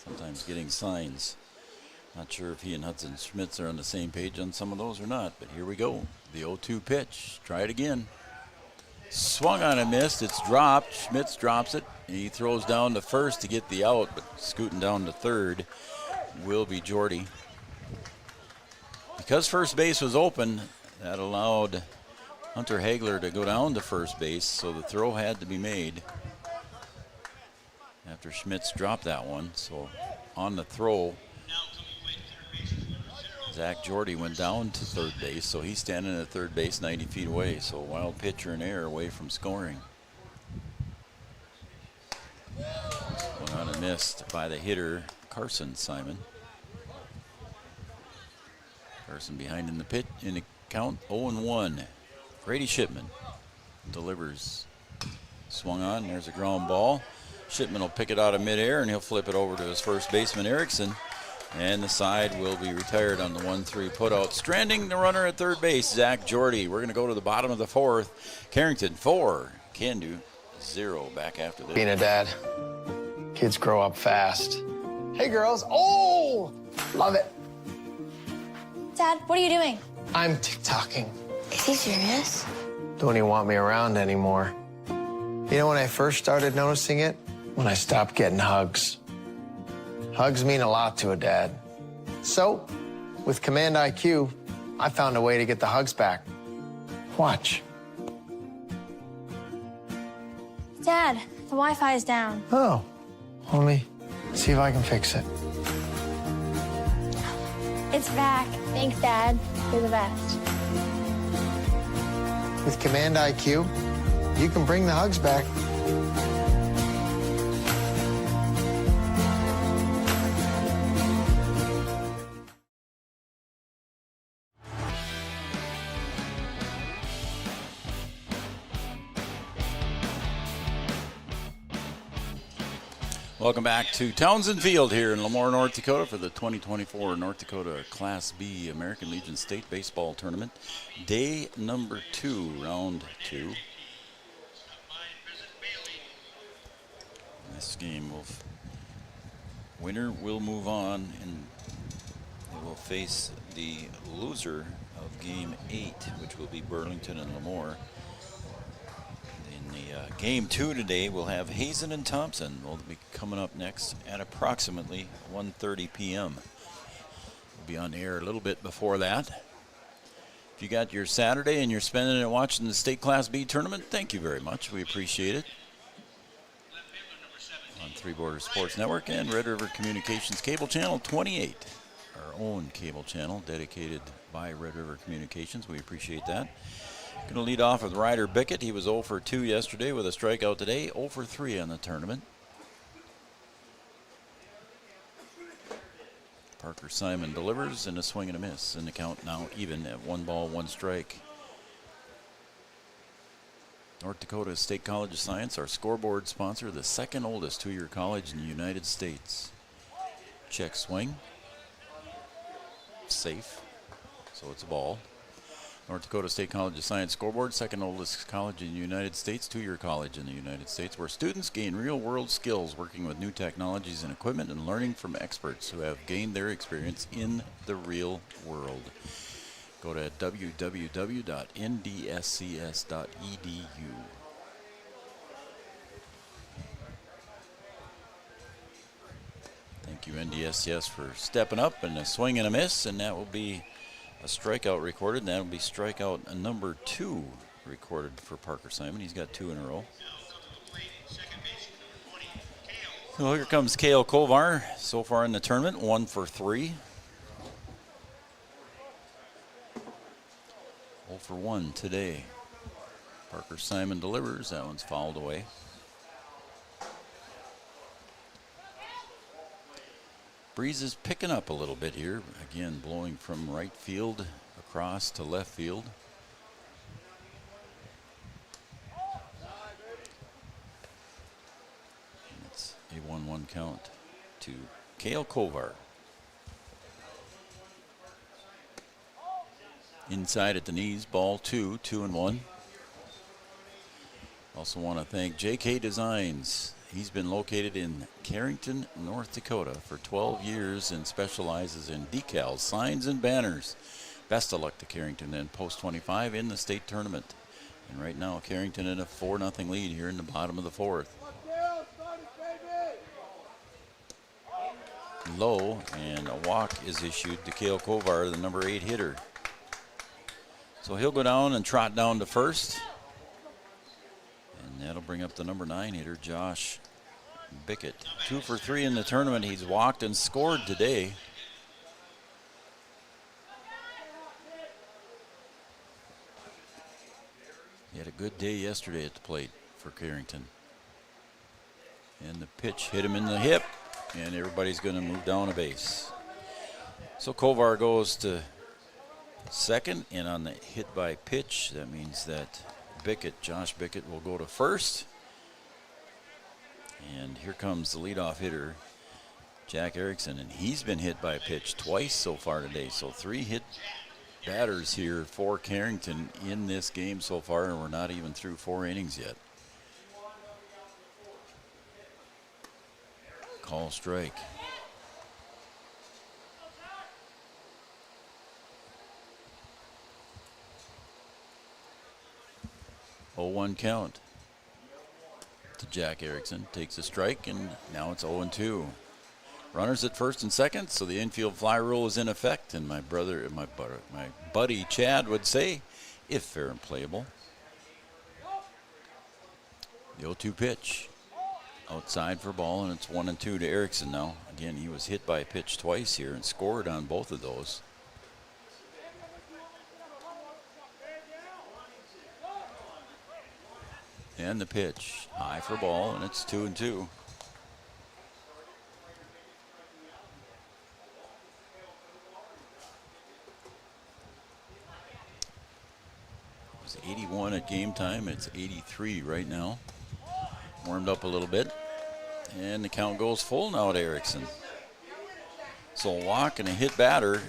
Sometimes getting signs. Not sure if he and Hudson Schmitz are on the same page on some of those or not, but here we go. The 0-2 pitch. Try it again. Swung on and missed. It's dropped. Schmitz drops it. And he throws down to first to get the out, but scooting down to third will be Jordy. Because first base was open, that allowed Hunter Hagler to go down to first base, so the throw had to be made after Schmitz dropped that one. So on the throw, Zach Jordy went down to third base, so he's standing at third base 90 feet away. So a wild pitcher in air away from scoring. Went on and missed by the hitter, Carson Simon. Carson behind in the pit in the count, 0-1. Grady Shipman delivers. Swung on, there's a ground ball. Shipman will pick it out of midair, and he'll flip it over to his first baseman, Erickson. And the side will be retired on the 1-3 putout. Stranding the runner at third base, Zach Jordy. We're going to go to the bottom of the 4th. Carrington 4, Cando 0. Back after this.
Being a dad, kids grow up fast. Hey, girls. Oh, love it.
Dad, what are you doing?
I'm TikToking.
Is he serious?
Don't even want me around anymore. You know when I first started noticing it? When I stopped getting hugs. Hugs mean a lot to a dad. So, with Command IQ, I found a way to get the hugs back. Watch.
Dad, the Wi-Fi is down.
Oh, let me see if I can fix it.
It's back. Thanks, Dad. You're the best.
With Command IQ, you can bring the hugs back.
Welcome back to Townsend Field here in Lemoore, North Dakota for the 2024 North Dakota Class B American Legion State Baseball Tournament. Day number 2, round 2. This game winner will move on, and will face the loser of Game 8, which will be Burlington and Lemoore. In the Game 2 today, we'll have Hazen and Thompson. Will be coming up next at approximately 1:30 p.m. We'll be on the air a little bit before that. If you got your Saturday and you're spending it watching the State Class B tournament, thank you very much. We appreciate it. On Three Borders Sports Network and Red River Communications Cable Channel 28, our own cable channel dedicated by Red River Communications. We appreciate that. Going to lead off with Ryder Bickett. He was 0 for 2 yesterday with a strikeout today, 0 for 3 on the tournament. Parker Simon delivers and a swing and a miss, and the count now even at 1 ball, 1 strike. North Dakota State College of Science, our scoreboard sponsor, the second oldest two-year college in the United States. Check swing. Safe. So it's a ball. North Dakota State College of Science scoreboard, second oldest college in the United States, two-year college in the United States, where students gain real-world skills working with new technologies and equipment and learning from experts who have gained their experience in the real world. Go to www.ndscs.edu. Thank you, NDSCS, for stepping up, and a swing and a miss, and that will be a strikeout recorded, and that will be strikeout number 2 recorded for Parker Simon. He's got 2 in a row. So here comes Kale Kovar. So far in the tournament, 1 for 3. 0 for 1 today. Parker Simon delivers. That one's fouled away. Breeze is picking up a little bit here. Again, blowing from right field across to left field. And it's a 1-1 count to Kale Kovar. Inside at the knees, ball 2, 2-1. Also want to thank JK Designs. He's been located in Carrington, North Dakota for 12 years and specializes in decals, signs, and banners. Best of luck to Carrington and Post 25 in the state tournament. And right now, Carrington in a 4-0 lead here in the bottom of the 4th. Low, and a walk is issued to Kale Kovar, the number 8 hitter. So he'll go down and trot down to first. And that'll bring up the number 9 hitter, Josh Bickett. 2 for 3 in the tournament. He's walked and scored today. He had a good day yesterday at the plate for Carrington. And the pitch hit him in the hip, and everybody's going to move down a base. So Kovar goes to second, and on the hit by pitch, that means that Josh Bickett, will go to first. And here comes the leadoff hitter, Jack Erickson, and he's been hit by a pitch twice so far today. So 3 hit batters here for Carrington in this game so far, and we're not even through 4 innings yet. Call strike. Oh, 1 count to Jack Erickson. Takes a strike, and now it's 0-2. Runners at first and second, so the infield fly rule is in effect. And my buddy Chad would say, if fair and playable. The 0-2 pitch. Outside for ball, and it's 1-2 to Erickson now. Again, he was hit by a pitch twice here and scored on both of those. And the pitch, high for ball, and it's 2-2. It was 81 at game time. It's 83 right now. Warmed up a little bit, and the count goes full now to Erickson. So a walk and a hit batter,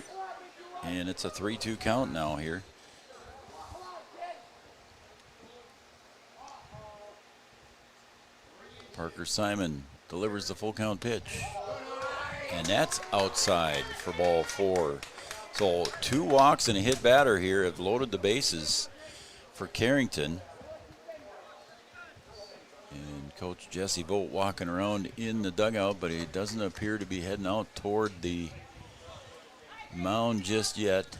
and it's a 3-2 count now here. Parker Simon delivers the full count pitch. And that's outside for ball 4. So 2 walks and a hit batter here have loaded the bases for Carrington. And Coach Jesse Vogt walking around in the dugout, but he doesn't appear to be heading out toward the mound just yet.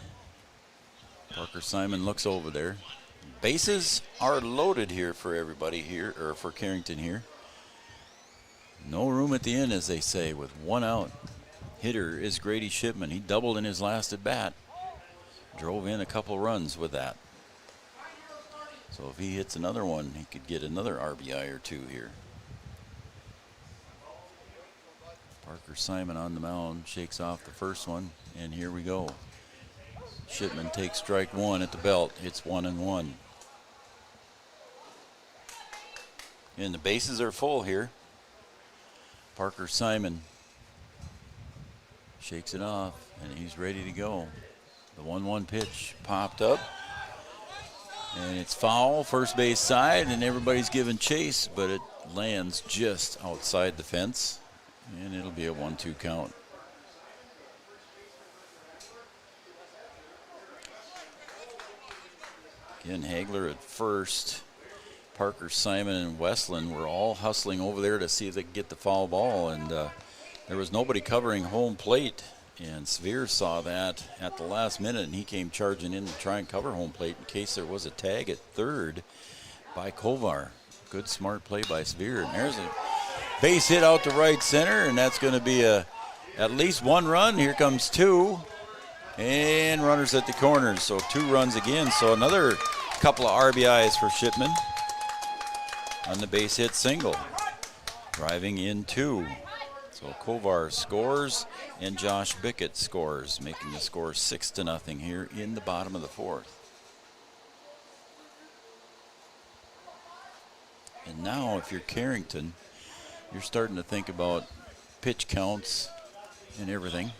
Parker Simon looks over there. Bases are loaded here for everybody here, or for Carrington here. No room at the end, as they say, with 1 out. Hitter is Grady Shipman. He doubled in his last at bat. Drove in a couple runs with that. So if he hits another one, he could get another RBI or 2 here. Parker Simon on the mound, shakes off the first one, and here we go. Shipman takes strike 1 at the belt. It's 1-1. And the bases are full here. Parker Simon shakes it off, and he's ready to go. The 1-1 pitch popped up, and it's foul, first base side, and everybody's giving chase, but it lands just outside the fence, and it'll be a 1-2 count. Again, Hagler at first. Parker, Simon, and Westland were all hustling over there to see if they could get the foul ball, and there was nobody covering home plate. And Sveer saw that at the last minute, and he came charging in to try and cover home plate in case there was a tag at third by Kovar. Good, smart play by Sveer. And there's a base hit out to right center, and that's going to be at least 1 run. Here comes 2. And runners at the corners, so 2 runs again. So another couple of RBIs for Shipman on the base hit single. Driving in 2. So Kovar scores and Josh Bickett scores, making the score 6-0 here in the bottom of the 4th. And now if you're Carrington, you're starting to think about pitch counts and everything.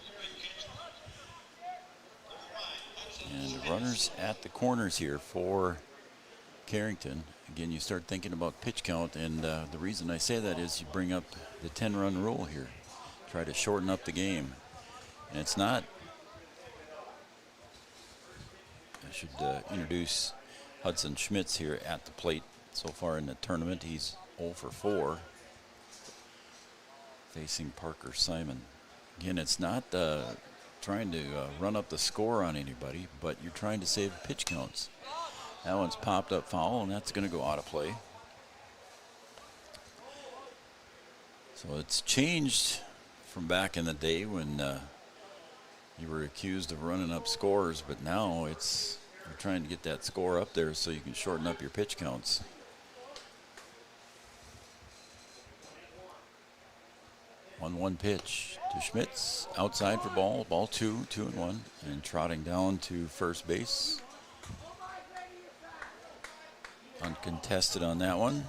And runners at the corners here for Carrington. Again, you start thinking about pitch count, and the reason I say that is you bring up the 10-run rule here. Try to shorten up the game. And it's not. I should introduce Hudson Schmitz here at the plate so far in the tournament. He's 0 for 4. Facing Parker Simon. Again, it's not trying to run up the score on anybody, but you're trying to save pitch counts. That one's popped up foul, and that's going to go out of play. So it's changed from back in the day when you were accused of running up scores, but now it's you're trying to get that score up there so you can shorten up your pitch counts. One pitch to Schmitz, outside for ball 2, 2-1, and trotting down to first base. Uncontested on that one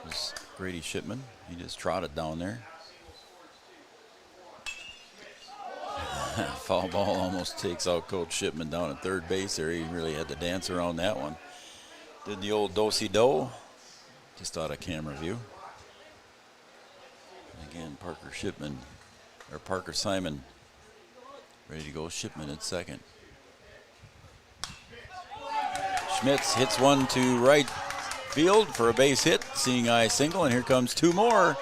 was Grady Shipman. He just trotted down there. Foul ball almost takes out Coach Shipman down at third base there. He really had to dance around that one. Did the old do-si-do, just out of camera view. Again, Parker Simon ready to go. Shipman at second. Schmitz hits one to right field for a base hit, seeing eye single, and here comes 2 more.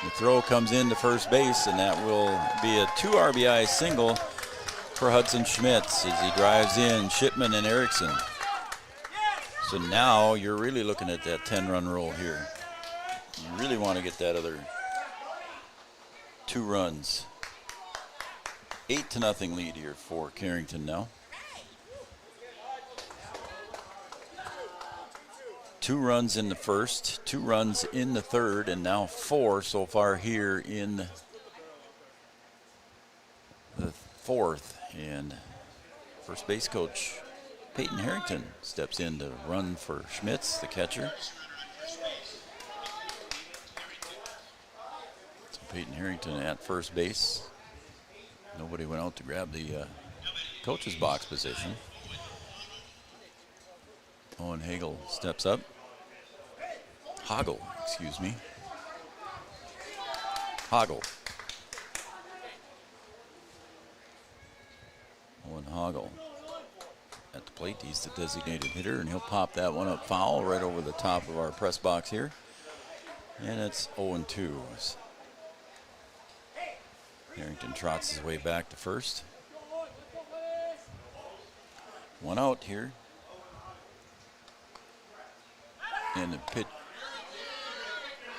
The throw comes into first base, and that will be a 2 RBI single for Hudson Schmitz as he drives in Shipman and Erickson. So now you're really looking at that 10-run rule here. You really want to get that other 2 runs. 8-0 lead here for Carrington now. 2 runs in the first, 2 runs in the third, and now 4 so far here in the 4th. And first base coach Peyton Harrington steps in to run for Schmitz, the catcher. So Peyton Harrington at first base. Nobody went out to grab the coach's box position. Owen Hagel steps up. Hoggle, excuse me. Hoggle. Hoggle at the plate. He's the designated hitter, and he'll pop that one up foul right over the top of our press box here. And it's 0-2. Carrington trots his way back to first. One out here. And the pitch.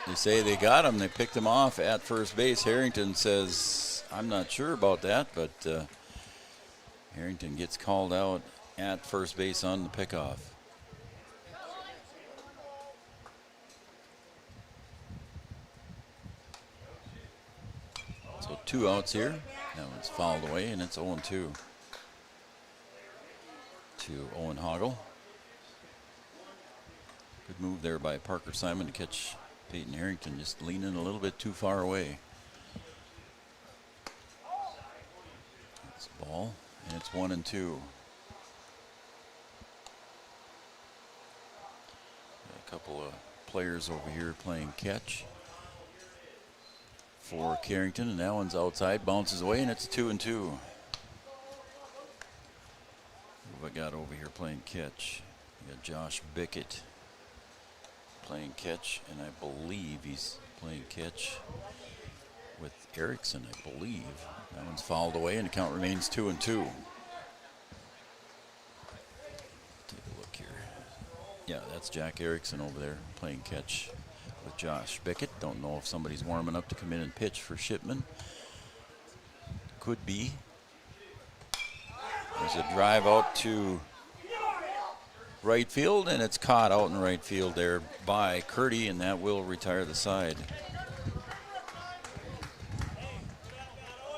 They say they got him. They picked him off at first base. Harrington says, I'm not sure about that, but Harrington gets called out at first base on the pickoff. So 2 outs here. That one's fouled away, and it's 0-2 to Owen Hoggle. Good move there by Parker Simon to catch Peyton Harrington, just leaning a little bit too far away. That's the ball, and it's 1-2. A couple of players over here playing catch for Carrington, and that one's outside, bounces away, and it's 2-2. Who have I got over here playing catch? I got Josh Bickett playing catch, and I believe he's playing catch with Erickson, I believe. That one's fouled away, and the count remains 2-2. Take a look here. Yeah, that's Jack Erickson over there playing catch with Josh Bickett. Don't know if somebody's warming up to come in and pitch for Shipman. Could be. There's a drive out to right field, and it's caught out in right field there by Curdy, and that will retire the side.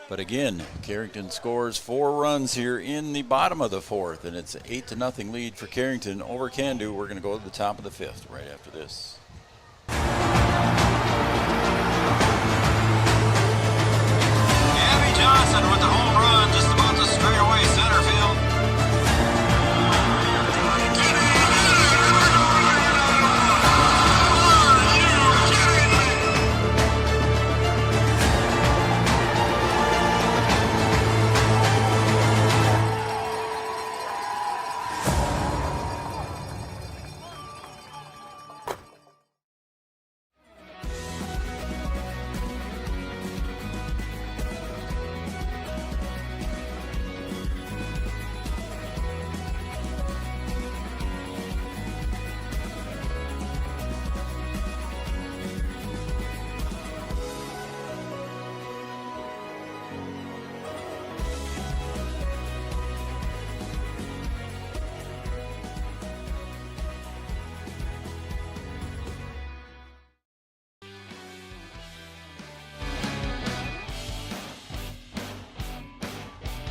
But again, Carrington scores 4 runs here in the bottom of the 4th, and it's an 8-0 lead for Carrington over Cando. We're going to go to the top of the 5th right after this.
Abby Johnson with the home run just about to straightaway center field.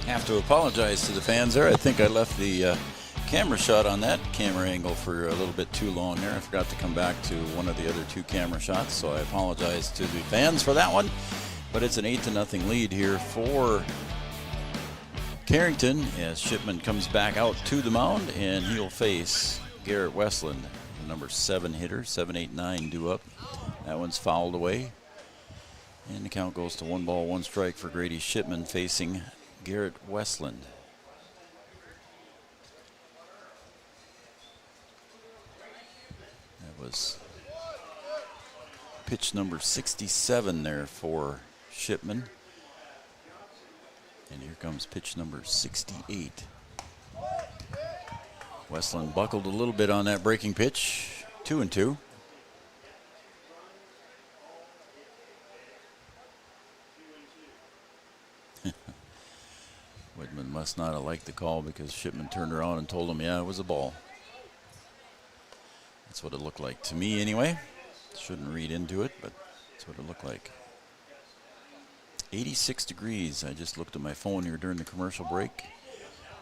Have to apologize to the fans there. I think I left the camera shot on that camera angle for a little bit too long there. I forgot to come back to one of the other 2 camera shots, so I apologize to the fans for that one. But it's an 8-0 lead here for Carrington as Shipman comes back out to the mound, and he'll face Garrett Westland, the number 7 hitter. 7-8-9 due up. That one's fouled away, and the count goes to 1 ball, 1 strike for Grady Shipman facing Garrett Westland. That was pitch number 67 there for Shipman. And here comes pitch number 68. Westland buckled a little bit on that breaking pitch. 2-2. Whitman must not have liked the call because Shipman turned around and told him, yeah, it was a ball. That's what it looked like to me anyway. Shouldn't read into it, but that's what it looked like. 86 degrees. I just looked at my phone here during the commercial break,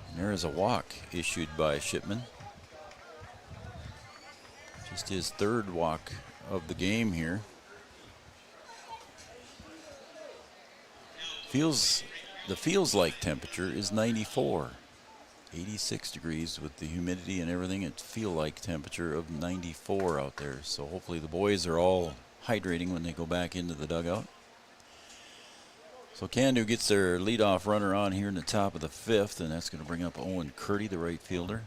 and there is a walk issued by Shipman. Just his 3rd walk of the game here. The feels like temperature is 94. 86 degrees with the humidity and everything. It feel like temperature of 94 out there. So hopefully the boys are all hydrating when they go back into the dugout. So Cando gets their leadoff runner on here in the top of the 5th, and that's going to bring up Owen Curdy, the right fielder.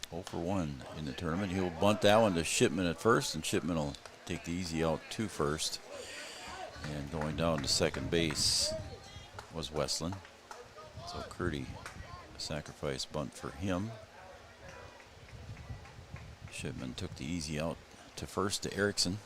0 for 1 in the tournament. He'll bunt that one to Shipman at first, and Shipman will take the easy out to first. And going down to second base was Westland. So Curdy, a sacrifice bunt for him. Shipman took the easy out to first to Erickson.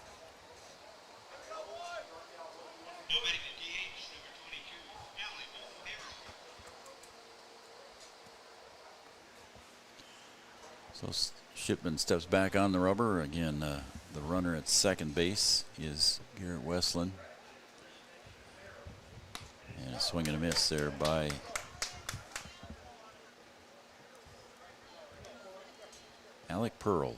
So Shipman steps back on the rubber. Again, the runner at second base is Garrett Westland. And a swing and a miss there by Alec Pearl.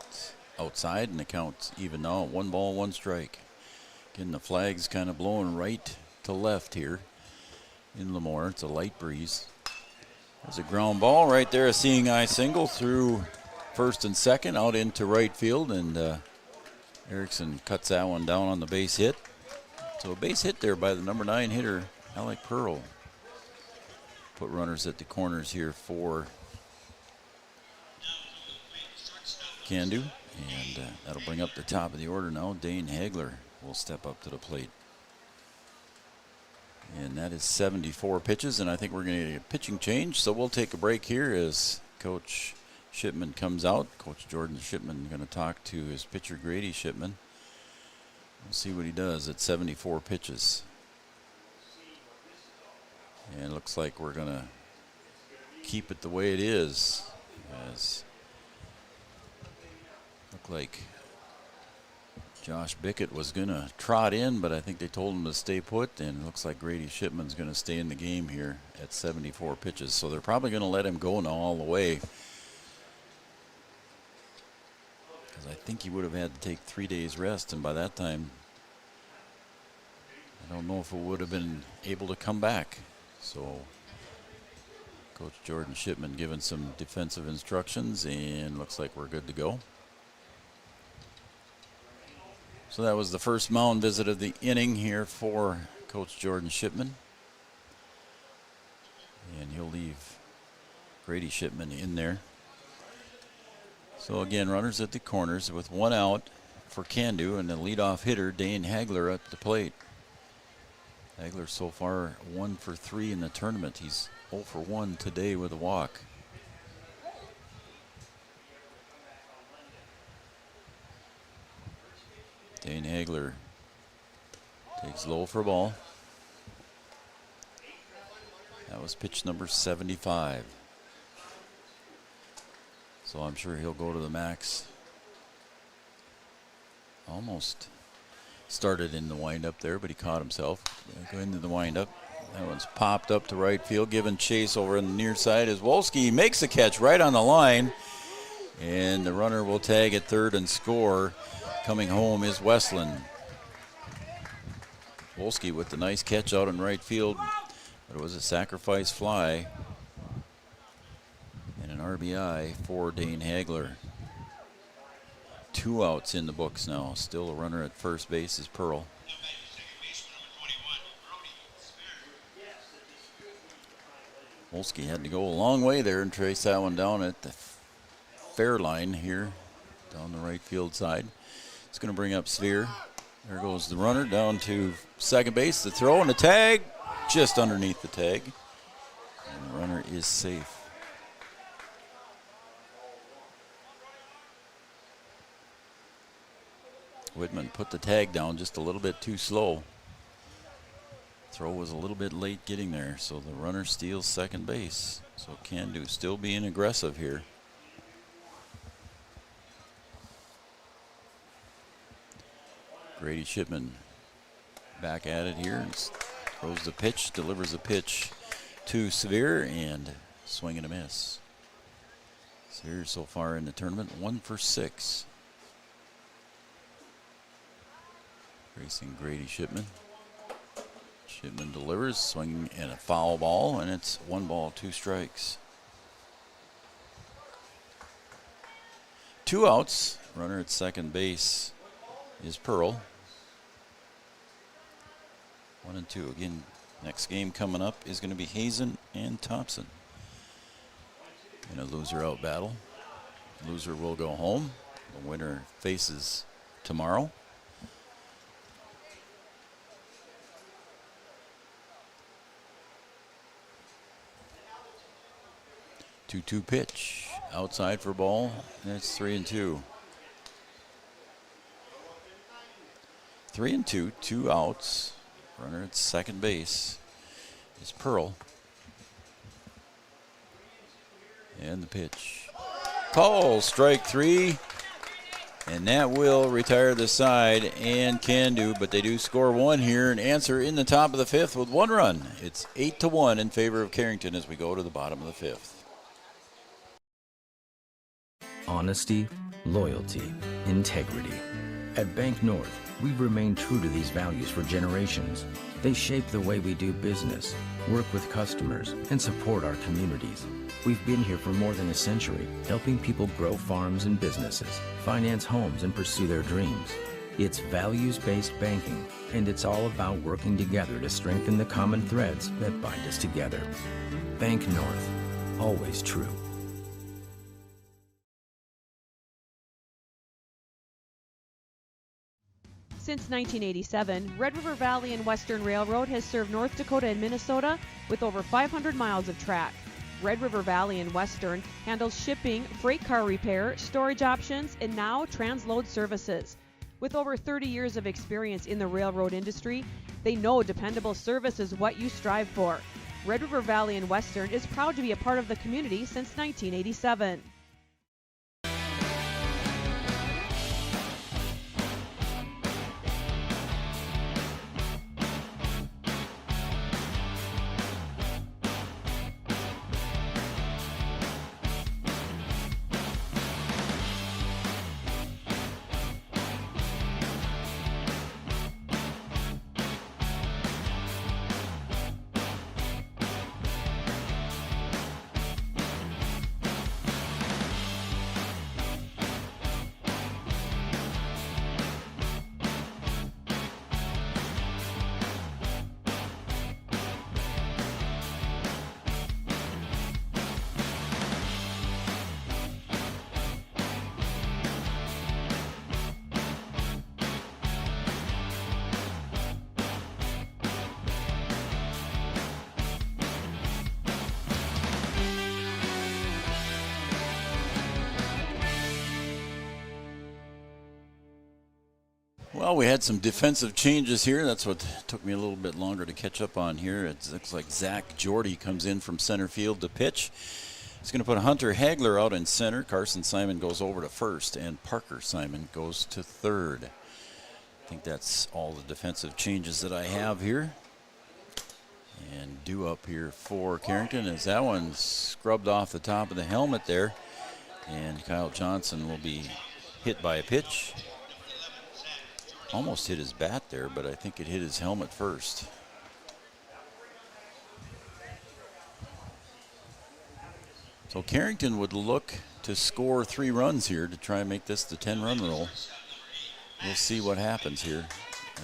It's outside, and the count's even now. 1 ball, 1 strike. Again, the flag's kind of blowing right to left here in Lemoore. It's a light breeze. There's a ground ball right there, a seeing eye single through first and second, out into right field, and Erickson cuts that one down on the base hit. So a base hit there by the number 9 hitter, Alec Pearl. Put runners at the corners here for Cando, and that'll bring up the top of the order now. Dane Hagler will step up to the plate. And that is 74 pitches, and I think we're going to get a pitching change, so we'll take a break here as Coach Shipman comes out. Coach Jordan Shipman going to talk to his pitcher Grady Shipman. We'll see what he does at 74 pitches. And it looks like we're going to keep it the way it is. As look like Josh Bickett was going to trot in, but I think they told him to stay put, and it looks like Grady Shipman's going to stay in the game here at 74 pitches. So they're probably going to let him go now all the way, because I think he would have had to take 3 days rest, and by that time I don't know if it would have been able to come back. So Coach Jordan Shipman giving some defensive instructions, and looks like we're good to go. So that was the first mound visit of the inning here for Coach Jordan Shipman. And he'll leave Grady Shipman in there. So again, runners at the corners with 1 out for Cando, and the leadoff hitter, Dane Hagler, at the plate. Hagler so far 1 for 3 in the tournament. He's 0 for 1 today with a walk. Dane Hagler takes low for a ball. That was pitch number 75. So I'm sure he'll go to the max. Almost started in the windup there, but he caught himself. Go into the windup. That one's popped up to right field, giving chase over on the near side as Wolski makes the catch right on the line. And the runner will tag at third and score. Coming home is Westland. Wolski with the nice catch out in right field, but it was a sacrifice fly. And an RBI for Dane Hagler. 2 outs in the books now. Still a runner at first base is Pearl. Wolski had to go a long way there and trace that one down at the fair line here down the right field side. It's going to bring up Sphere. There goes the runner down to second base. The throw and the tag just underneath the tag. And the runner is safe. Whitman put the tag down just a little bit too slow. Throw was a little bit late getting there, so the runner steals second base. So Cando still being aggressive here. Grady Shipman back at it here and throws the pitch, delivers a pitch to Severe, and swing and a miss. Severe so far in the tournament 1 for 6. Racing Grady Shipman. Shipman delivers, swing and a foul ball, and it's 1 ball, 2 strikes. 2 outs. Runner at second base is Pearl. 1-2. Again, next game coming up is going to be Hazen and Thompson in a loser out battle. Loser will go home. The winner faces tomorrow. 2-2 pitch. Outside for ball. That's 3-2. 3-2, 2 outs. Runner at second base is Pearl. And the pitch. Call, strike 3. And that will retire the side and Cando, but they do score 1 here and answer in the top of the 5th with 1 run. It's 8-1 in favor of Carrington as we go to the bottom of the 5th.
Honesty, loyalty, integrity. At Bank North, we've remained true to these values for generations. They shape the way we do business, work with customers, and support our communities. We've been here for more than a century, helping people grow farms and businesses, finance homes, and pursue their dreams. It's values-based banking, and it's all about working together to strengthen the common threads that bind us together. Bank North, always true.
Since 1987, Red River Valley and Western Railroad has served North Dakota and Minnesota with over 500 miles of track. Red River Valley and Western handles shipping, freight car repair, storage options, and now transload services. With over 30 years of experience in the railroad industry, they know dependable service is what you strive for. Red River Valley and Western is proud to be a part of the community since 1987.
Well, we had some defensive changes here. That's what took me a little bit longer to catch up on here. It looks like Zach Jordy comes in from center field to pitch. He's going to put Hunter Hagler out in center. Carson Simon goes over to first, and Parker Simon goes to third. I think that's all the defensive changes that I have here. And due up here for Carrington as that one scrubbed off the top of the helmet there. And Kyle Johnson will be hit by a pitch. Almost hit his bat there, but I think it hit his helmet first. So Carrington would look to score 3 runs here to try and make this the 10-run roll. We'll see what happens here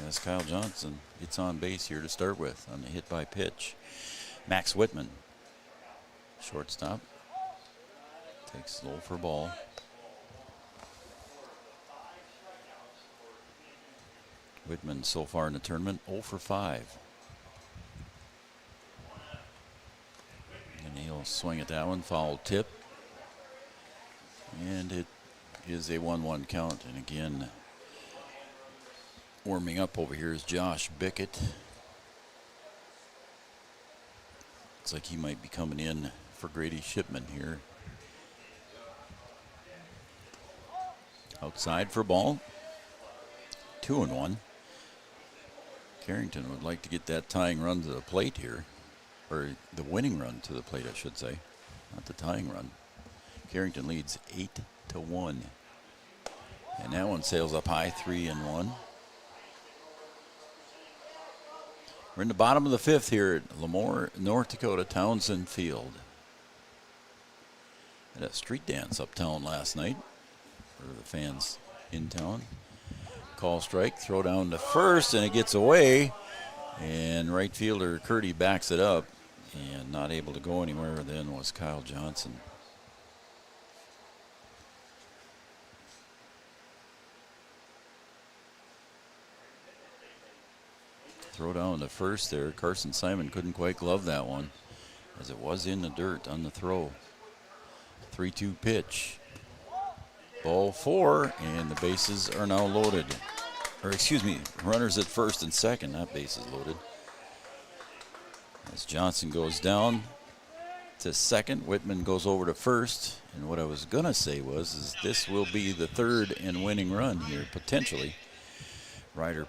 as Kyle Johnson gets on base here to start with on the hit by pitch. Max Whitman, shortstop, takes low for ball. Whitman so far in the tournament 0 for 5. And he'll swing at that one, foul tip. And it is a 1-1 count. And again, warming up over here is Josh Bickett. Looks like he might be coming in for Grady Shipman here. Outside for ball. 2-1. Carrington would like to get that tying run to the plate here, or the winning run to the plate, I should say, not the tying run. Carrington leads 8-1, and that one sails up high, 3-1. We're in the bottom of the 5th here at Lemoore, North Dakota, Townsend Field. Had a street dance uptown last night. for the fans in town. Call strike, throw down to first, and it gets away. And right fielder Curdy backs it up, and not able to go anywhere then was Kyle Johnson. Throw down to first there. Carson Simon couldn't quite glove that one, as it was in the dirt on the throw. 3-2 pitch. Ball 4, and the bases are now loaded. Or excuse me, runners at first and second, not bases loaded. As Johnson goes down to second, Whitman goes over to first. And what I was going to say is this will be the third and winning run here, potentially. Ryder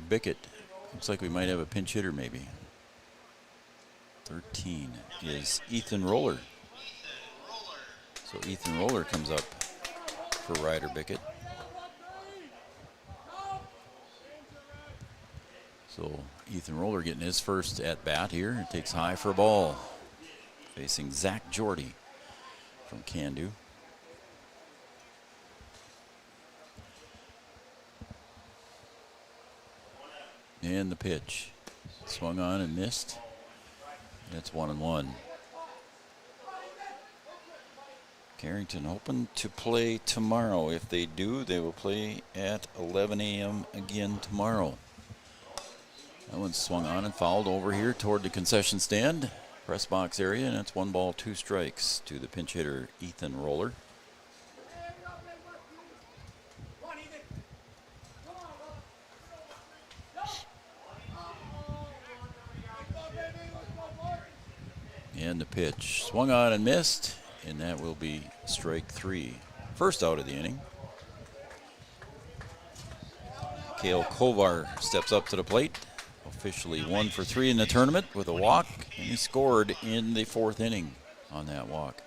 Bickett. Looks like we might have a pinch hitter maybe. 13 is Ethan Roller. So Ethan Roller comes up for Ryder Bickett. So Ethan Roller getting his first at bat here. It takes high for a ball. Facing Zach Jordy from Cando. And the pitch. Swung on and missed. That's 1-1. Carrington hoping to play tomorrow. If they do, they will play at 11 a.m. again tomorrow. That one swung on and fouled over here toward the concession stand, press box area, and it's 1 ball, 2 strikes to the pinch hitter, Ethan Roller. And the pitch swung on and missed, and that will be strike 3. First out of the inning. Cale Kovar steps up to the plate. Officially 1 for 3 in the tournament with a walk, and he scored in the 4th inning on that walk.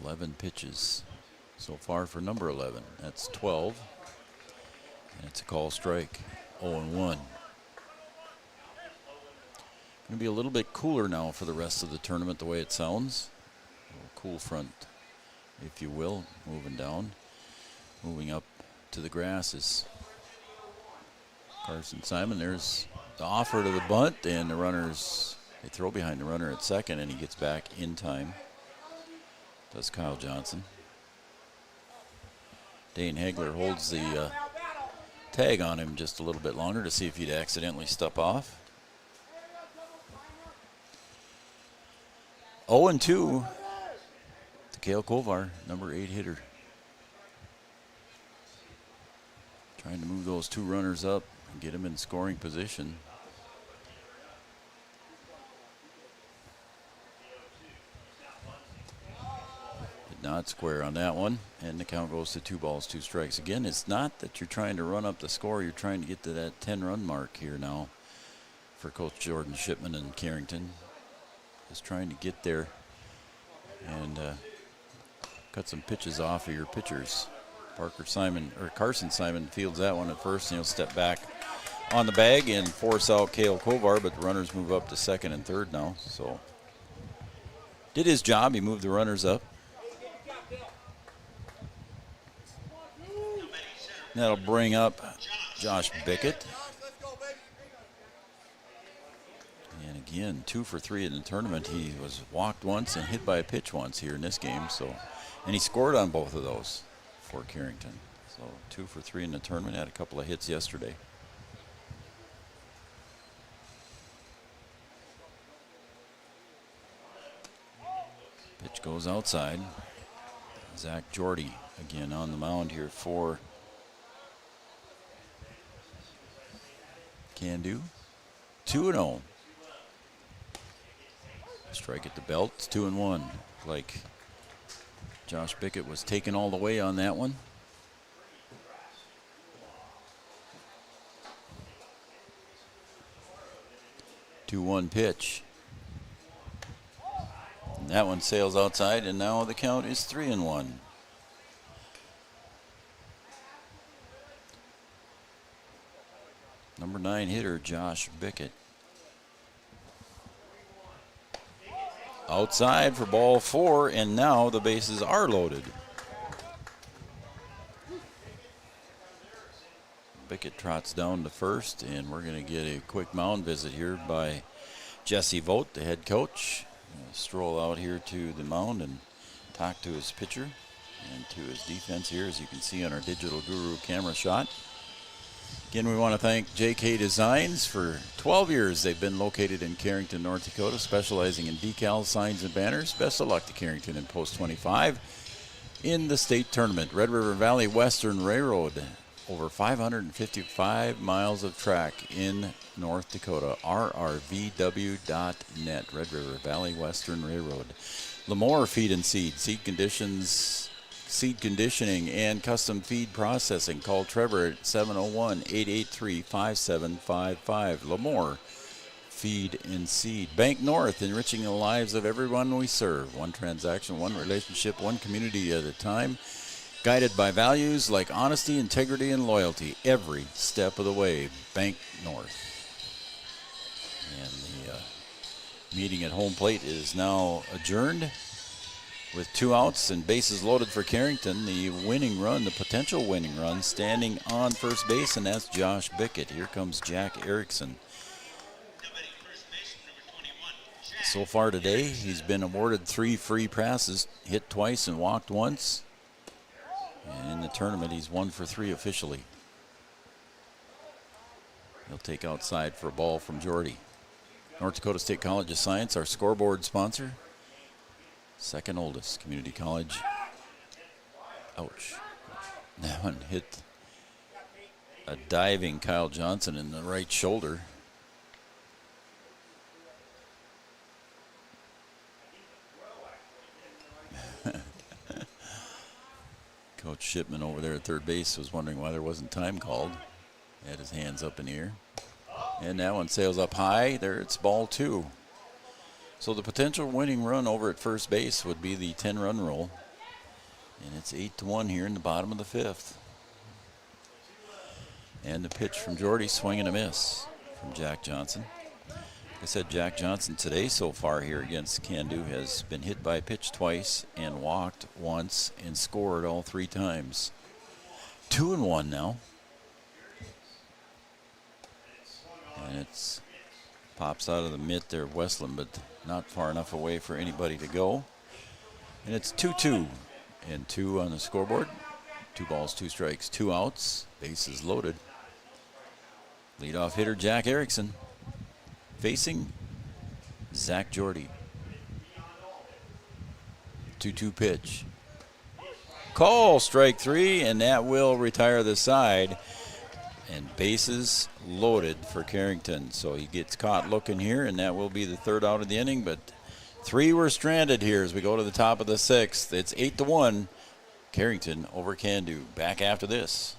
"11 pitches so far for number 11. That's 12. And it's a call strike. 0-1. Going to be a little bit cooler now for the rest of the tournament, the way it sounds. A little cool front, if you will, moving down. Moving up to the grass is Carson Simon. There's the offer to the bunt, and the runners, they throw behind the runner at second, and he gets back in time. Does Kyle Johnson. Dane Hagler holds the tag on him just a little bit longer to see if he'd accidentally step off. 0-2 to Cale Kovar, number 8 hitter. Trying to move those 2 runners up and get them in scoring position. Did not square on that one, and the count goes to 2 balls, 2 strikes. Again, it's not that you're trying to run up the score, you're trying to get to that 10-run mark here now for Coach Jordan Shipman and Carrington. Just trying to get there and cut some pitches off of your pitchers. Carson Simon fields that one at first, and he'll step back on the bag and force out Cale Kovar, but the runners move up to second and third now. So did his job. He moved the runners up. That'll bring up Josh Bickett. And again, 2 for 3 in the tournament. He was walked once and hit by a pitch once here in this game. And he scored on both of those for Carrington. So 2 for 3 in the tournament. Had a couple of hits yesterday. Pitch goes outside. Zach Jordy again on the mound here for Cando. 2-0. Strike at the belt. It's 2-1. Like Josh Bickett was taken all the way on that one. Two-one pitch. And that one sails outside, and now the count is 3-1. Number 9 hitter Josh Bickett. outside for ball 4, and now the bases are loaded. Bickett trots down to first, and we're going to get a quick mound visit here by Jesse Vogt, the head coach. Stroll out here to the mound and talk to his pitcher and to his defense here, as you can see on our Digital Guru camera shot. Again, we want to thank JK Designs. For 12 years, they've been located in Carrington, North Dakota, specializing in decals, signs, and banners. Best of luck to Carrington in Post 25 in the state tournament. Red River Valley Western Railroad, over 555 miles of track in North Dakota. rrvw.net. Red River Valley Western Railroad. Lemoore Feed and Seed, seed conditioning, and custom feed processing. Call Trevor at 701-883-5755. Lemoore Feed and Seed. Bank North, enriching the lives of everyone we serve. One transaction, one relationship, one community at a time. Guided by values like honesty, integrity, and loyalty every step of the way. Bank North. And the meeting at home plate is now adjourned with 2 outs and bases loaded for Carrington. The winning run, the potential winning run, standing on first base, and that's Josh Bickett. Here comes Jack Erickson. So far today, he's been awarded 3 free passes, hit twice and walked once. And in the tournament, he's 1 for 3 officially. He'll take outside for a ball from Jordy. North Dakota State College of Science, our scoreboard sponsor. Second oldest community college. Ouch. That one hit a diving Kyle Johnson in the right shoulder. Coach Shipman over there at third base was wondering why there wasn't time called. He had his hands up in the air. And that one sails up high. There, it's ball 2. So the potential winning run over at first base would be the 10-run rule. And it's 8-1 here in the bottom of the 5th. And the pitch from Jordy, swing and a miss from Jack Johnson. Like I said, Jack Johnson today so far here against Cando has been hit by a pitch twice and walked once and scored all 3 times. 2-1 now. And it's pops out of the mitt there, Westland, but not far enough away for anybody to go. And it's 2-2 and 2 on the scoreboard. 2 balls, 2 strikes, 2 outs. Bases loaded. Leadoff hitter Jack Erickson facing Zach Jordy. 2-2 pitch. Call, strike 3, and that will retire the side. And bases loaded for Carrington. So he gets caught looking here, and that will be the 3rd out of the inning. But 3 were stranded here as we go to the top of the 6th. It's 8-1. Carrington over Cando. Back after this.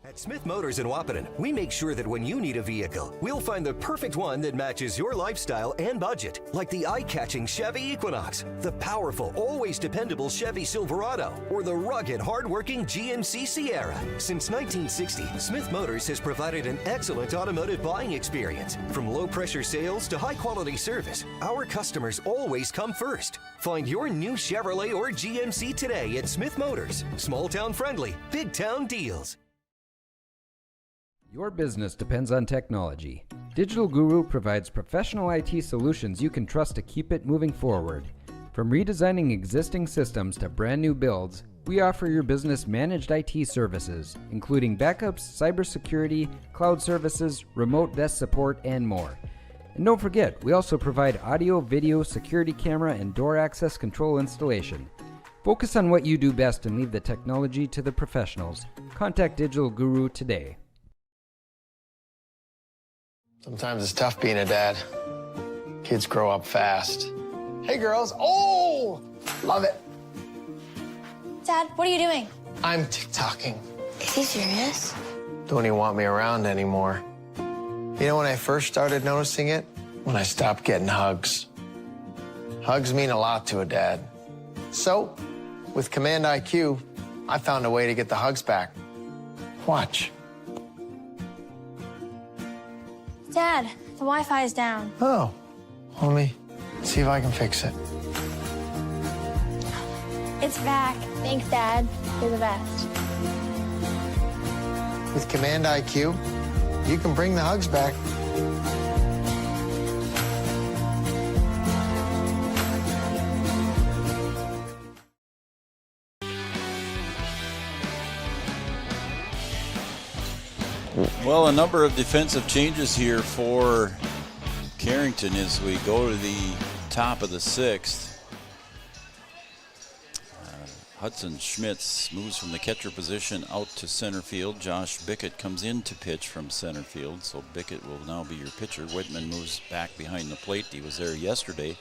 At Smith Motors in Wahpeton, we make sure that when you need a vehicle, we'll find the perfect one that matches your lifestyle and budget. Like the eye-catching Chevy Equinox, the powerful, always dependable Chevy Silverado, or the rugged, hard-working GMC Sierra. Since 1960, Smith Motors has provided an excellent automotive buying experience. From low-pressure sales to high-quality service, our customers always come first. Find your new Chevrolet or GMC today at Smith Motors. Small-town friendly, big-town deals.
Your business depends on technology. Digital Guru provides professional IT solutions you can trust to keep it moving forward. From redesigning existing systems to brand new builds, we offer your business managed IT services, including backups, cybersecurity, cloud services, remote desk support, and more. And don't forget, we also provide audio, video, security camera, and door access control installation. Focus on what you do best and leave the technology to the professionals. Contact Digital Guru today.
Sometimes it's tough being a dad. Kids grow up fast. Hey, girls. Oh, love it.
Dad, what are you doing?
I'm TikToking.
Is he serious?
Don't even want me around anymore. You know when I first started noticing it? When I stopped getting hugs. Hugs mean a lot to a dad. So, with Command IQ, I found a way to get the hugs back. Watch.
Dad, the Wi-Fi is down.
Oh, let me See if I can fix it.
It's back. Thanks, Dad. You're the best.
With Command IQ, you can bring the hugs back.
Well, a number of defensive changes here for Carrington as we go to the top of the sixth. Hudson Schmitz moves from the catcher position out to center field. Josh Bickett comes in to pitch from center field, so Bickett will now be your pitcher. Whitman moves back behind the plate. He was there yesterday.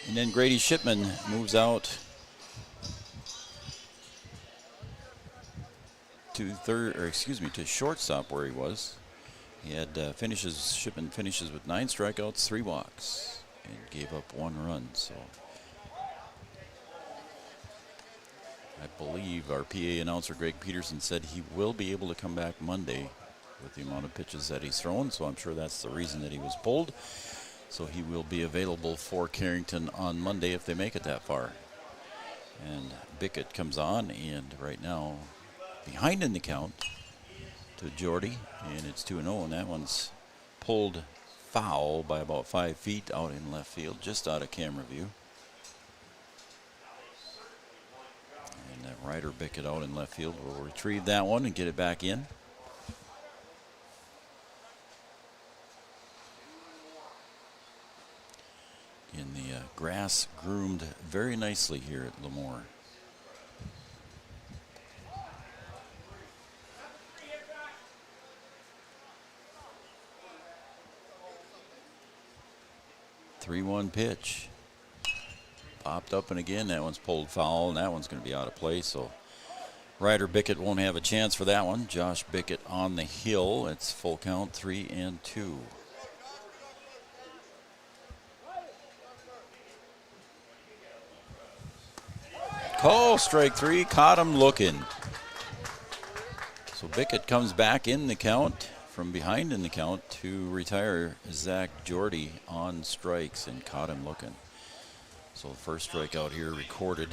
And then Grady Shipman moves out to shortstop where he was. He had Shipman finishes with 9 strikeouts, 3 walks, and gave up 1 run. So I believe our PA announcer Greg Peterson said he will be able to come back Monday with the amount of pitches that he's thrown. So I'm sure that's the reason that he was pulled. So he will be available for Carrington on Monday if they make it that far. And Bickett comes on, and right now behind in the count to Jordy, and it's 2-0, and that one's pulled foul by about 5 feet out in left field, just out of camera view. And that Ryder Bickett out in left field will retrieve that one and get it back in. And the grass groomed very nicely here at Lemoore. Three-one pitch. Popped up and again. That one's pulled foul, and that one's going to be out of play. So Ryder Bickett won't have a chance for that one. Josh Bickett on the hill. It's full count, 3-2. Call strike 3. Caught him looking. So Bickett comes back in the count from behind in the count to retire Zach Jordy on strikes and caught him looking. So the first strikeout here recorded.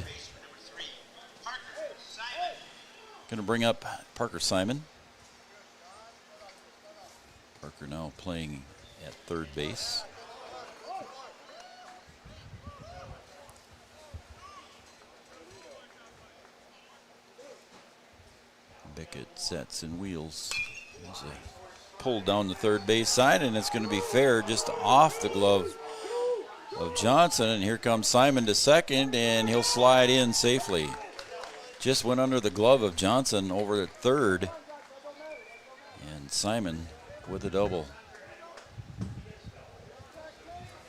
Going to bring up Parker Simon. Parker now playing at third base. Bickett sets and wheels. There's a pull down the third base side, and it's going to be fair just off the glove of Johnson. And here comes Simon to second, and he'll slide in safely. Just went under the glove of Johnson over at third, and Simon with a double.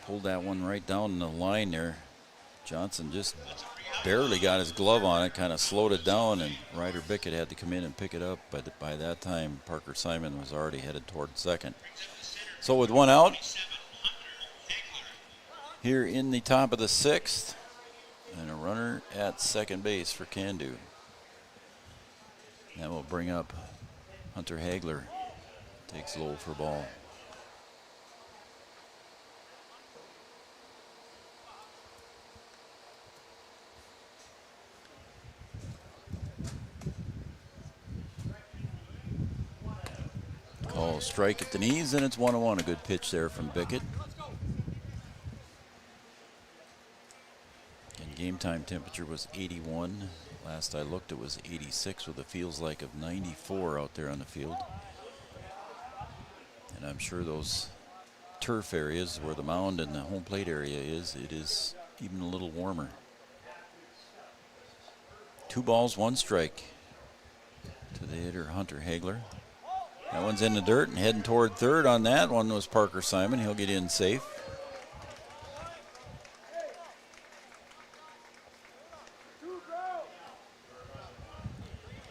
Pulled that one right down the line there. Johnson just barely got his glove on it, kind of slowed it down, and Ryder Bickett had to come in and pick it up. But by that time, Parker Simon was already headed toward second. So with one out, here in the top of the sixth, and a runner at second base for Cando. That will bring up Hunter Hagler. Takes low for ball. Call strike at the knees, and it's 1-1. A good pitch there from Bickett. And game time temperature was 81. Last I looked, it was 86 with a feels like of 94 out there on the field. And I'm sure those turf areas where the mound and the home plate area is, it is even a little warmer. 2 balls, 1 strike to the hitter, Hunter Hagler. That one's in the dirt and heading toward third. On that one was Parker Simon. He'll get in safe.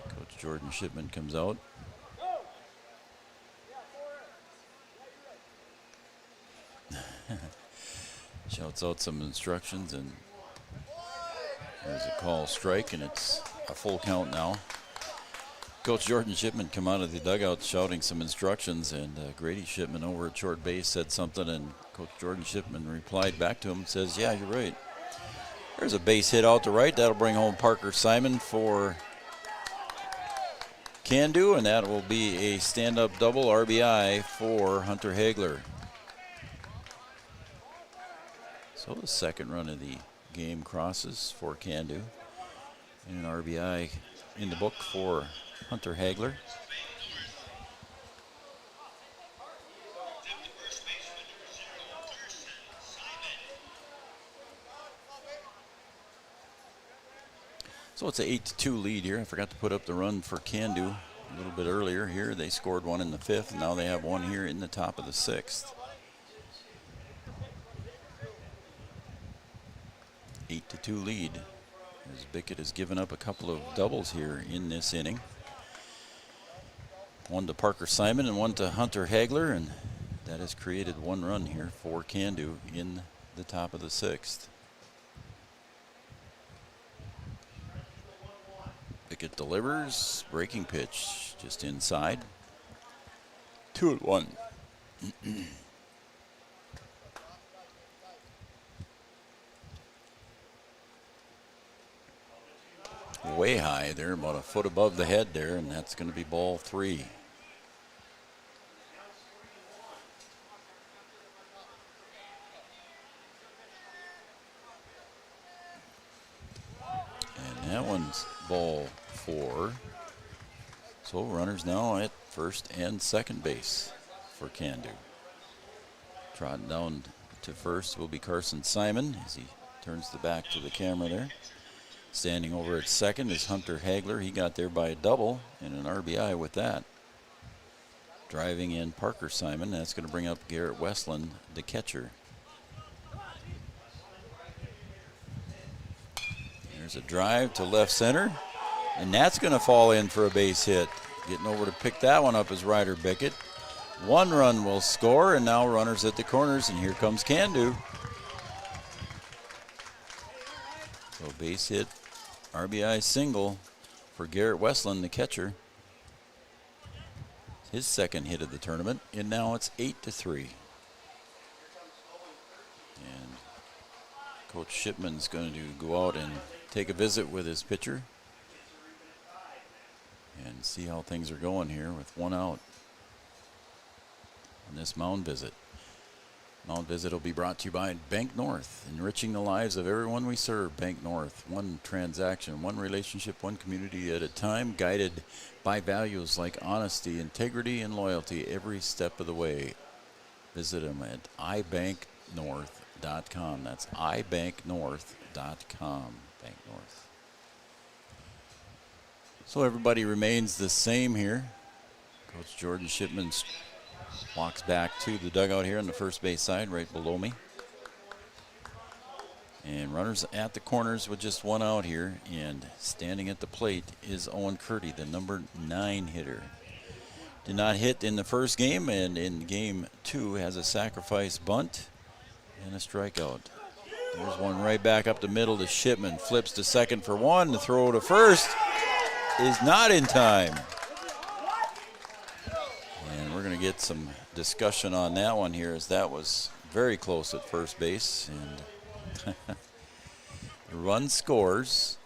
Coach Jordan Shipman comes out. Shouts out some instructions, and there's a call strike, and it's a full count now. Coach Jordan Shipman come out of the dugout shouting some instructions, and Grady Shipman over at short base said something, and Coach Jordan Shipman replied back to him and says, yeah, you're right. There's a base hit out to right. That'll bring home Parker Simon for Cando, and that will be a stand-up double RBI for Hunter Hagler. So the second run of the game crosses for Cando, and an RBI in the book for Hunter Hagler. So it's an 8-2 lead here. I forgot to put up the run for Cando a little bit earlier here. They scored one in the 5th, and now they have one here in the top of the 6th. 8-2 lead, as Bickett has given up a couple of doubles here in this inning. One to Parker Simon and one to Hunter Hagler, and that has created one run here for Cando in the top of the 6th. Bickett delivers, breaking pitch just inside. 2-1. Way high there, about a foot above the head there, and that's going to be ball 3. And that one's ball 4. So runners now at first and second base for Cando. Trotting down to first will be Carson Simon as he turns the back to the camera there. Standing over at second is Hunter Hagler. He got there by a double and an RBI with that. Driving in Parker Simon. That's going to bring up Garrett Westland, the catcher. There's a drive to left center, and that's going to fall in for a base hit. Getting over to pick that one up is Ryder Bickett. One run will score, and now runners at the corners, and here comes Cando. So base hit, RBI single for Garrett Westland, the catcher. His second hit of the tournament, and now it's 8-3. And Coach Shipman's going to go out and take a visit with his pitcher and see how things are going here with one out on this mound visit. Mound visit will be brought to you by Bank North, enriching the lives of everyone we serve. Bank North, one transaction, one relationship, one community at a time, guided by values like honesty, integrity, and loyalty every step of the way. Visit them at ibanknorth.com. That's ibanknorth.com. Bank North. So everybody remains the same here. Coach Jordan Shipman walks back to the dugout here on the first base side, right below me. And runners at the corners with just one out here. And standing at the plate is Owen Curdy, the number 9 hitter. Did not hit in the first game, and in game 2 has a sacrifice bunt and a strikeout. There's one right back up the middle to Shipman. Flips to second for one. The throw to first is not in time. And we're going to get some discussion on that one here, as that was very close at first base. And the run scores.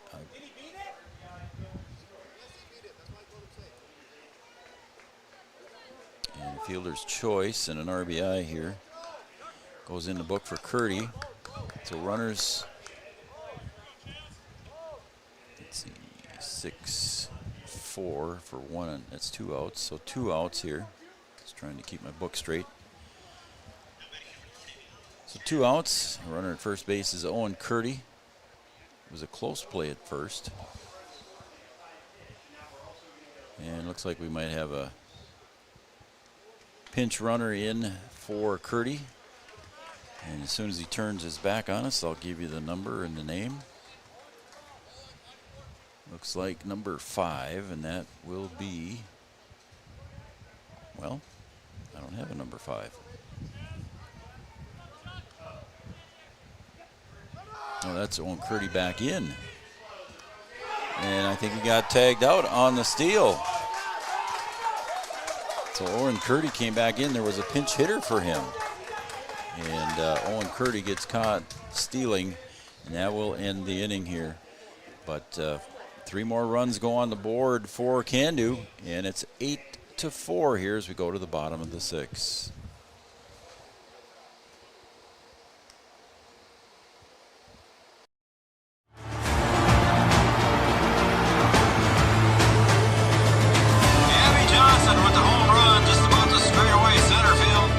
And fielder's choice and an RBI here goes in the book for Curdy. So runners, let's see, 6-4 for one. That's 2 outs. So 2 outs here. Just trying to keep my book straight. So 2 outs. The runner at first base is Owen Curdy. It was a close play at first. And looks like we might have a pinch runner in for Curdy. And as soon as he turns his back on us, I'll give you the number and the name. Looks like number 5, and that will be, well, I don't have a number 5. Oh, that's Owen Curdy back in. And I think he got tagged out on the steal. So Owen Curdy came back in. There was a pinch hitter for him. And Owen Curdy gets caught stealing, and that will end the inning here. But 3 more runs go on the board for Cando, and it's 8-4 here as we go to the bottom of the 6th.
Johnson with the home run just about to straightaway center field.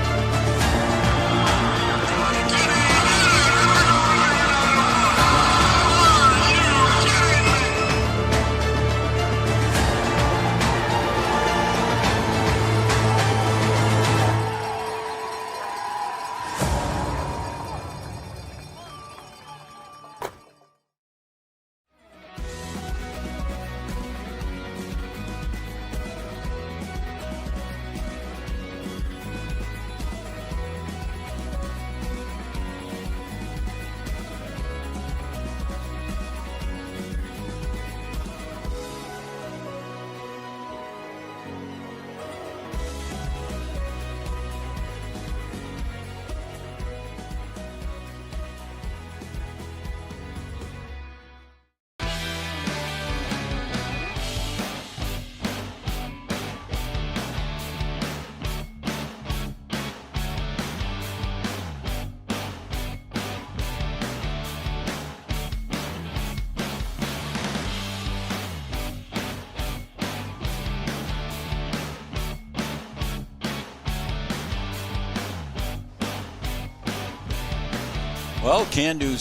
Well, Cando's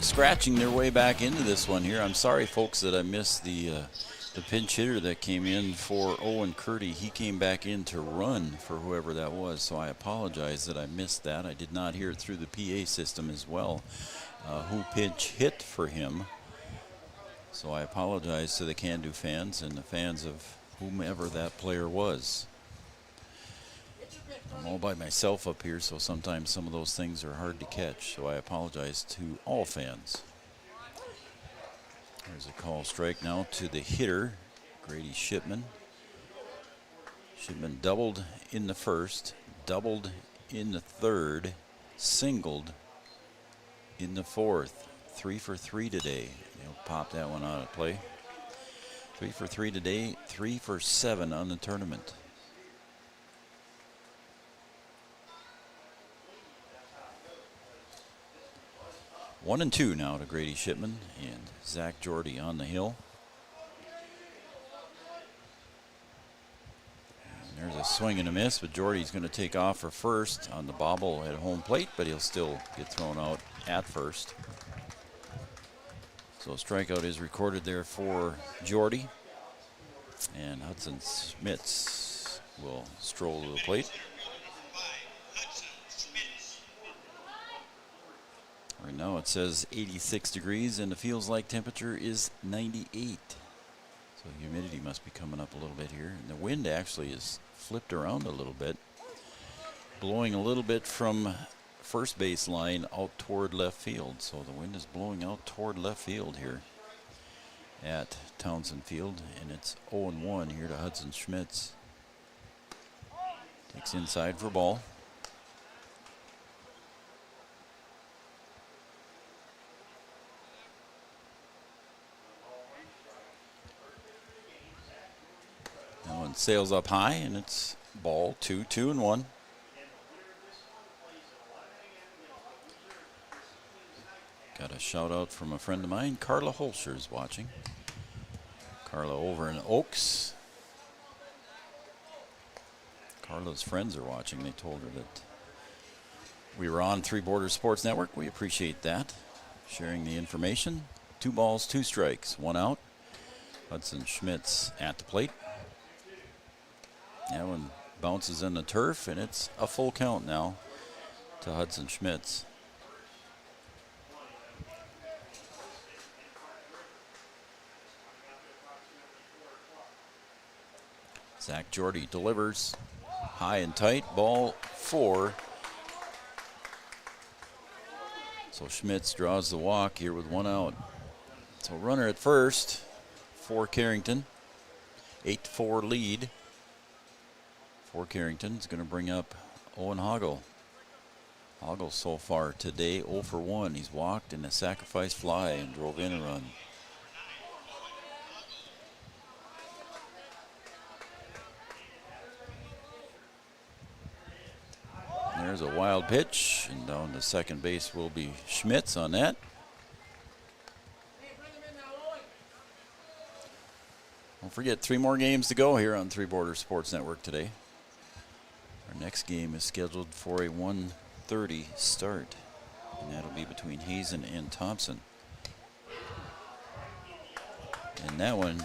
scratching their way back into this one here. I'm sorry, folks, that I missed the pinch hitter that came in for Owen Curdy. He came back in to run for whoever that was, so I apologize that I missed that. I did not hear it through the PA system as well, who pinch hit for him. So I apologize to the Cando fans and the fans of whomever that player was. I'm all by myself up here, so sometimes some of those things are hard to catch, so I apologize to all fans. There's a call strike now to the hitter, Grady Shipman. Shipman doubled in the first, doubled in the third, singled in the fourth. 3 for 3 today. He'll pop that one out of play. 3 for 3 today, 3 for 7 on the tournament. 1-2 now to Grady Shipman and Zach Jordy on the hill. And there's a swing and a miss, but Jordy's going to take off for first on the bobble at home plate, but he'll still get thrown out at first. So a strikeout is recorded there for Jordy. And Hudson Schmitz will stroll to the plate. Right now it says 86 degrees and the feels like temperature is 98. So humidity must be coming up a little bit here. And the wind actually is flipped around a little bit, blowing a little bit from first base line out toward left field. So the wind is blowing out toward left field here at Townsend Field, and it's 0-1 here to Hudson Schmitz. Takes inside for ball. That one sails up high, and it's ball 2-1. Got a shout out from a friend of mine. Carla Holscher's watching. Carla over in Oaks. Carla's friends are watching. They told her that we were on Three Borders Sports Network. We appreciate that. Sharing the information. 2 balls, 2 strikes, 1 out. Hudson Schmitz at the plate. That one bounces in the turf, and it's a full count now to Hudson Schmitz. Zach Jordy delivers high and tight, ball 4. So Schmitz draws the walk here with 1 out. So runner at first for Carrington. 8-4 lead for Carrington is going to bring up Owen Hoggle. Hoggle so far today 0 for 1. He's walked in a sacrifice fly and drove in a run. There's a wild pitch, and down to second base will be Schmitz on that. Don't forget, 3 more games to go here on Three Borders Sports Network today. Our next game is scheduled for a 1:30 start, and that'll be between Hazen and Thompson. And that one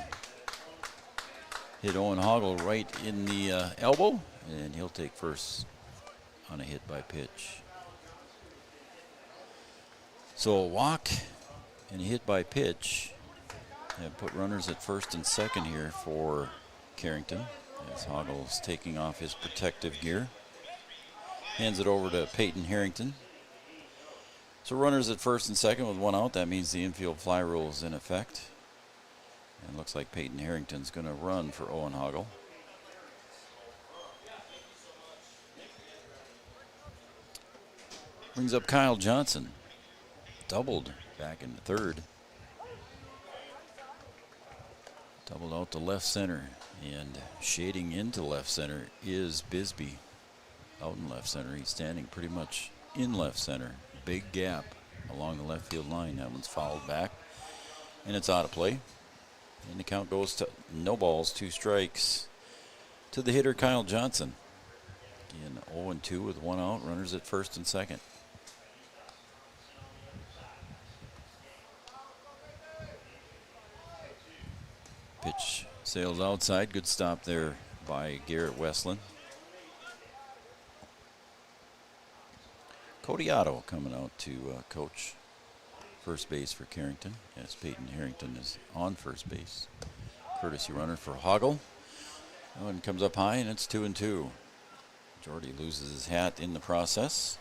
hit Owen Hoggle right in the elbow, and he'll take first on a hit by pitch. So a walk and a hit by pitch have put runners at first and second here for Carrington as Hoggle's taking off his protective gear. Hands it over to Peyton Harrington. So runners at first and second with 1 out. That means the infield fly rule is in effect. And looks like Peyton Harrington's going to run for Owen Hoggle. Brings up Kyle Johnson. Doubled back in the third. Doubled out to left center. And shading into left center is Bisbee. Out in left center. He's standing pretty much in left center. Big gap along the left field line. That one's fouled back. And it's out of play. And the count goes to no balls, 2 strikes to the hitter Kyle Johnson. Again, 0-2 with 1 out. Runners at first and second. Pitch sails outside. Good stop there by Garrett Westland. Cody Otto coming out to coach first base for Carrington. Yes, Peyton Harrington is on first base. Courtesy runner for Hoggle. That one comes up high, and it's 2-2. Jordy loses his hat in the process.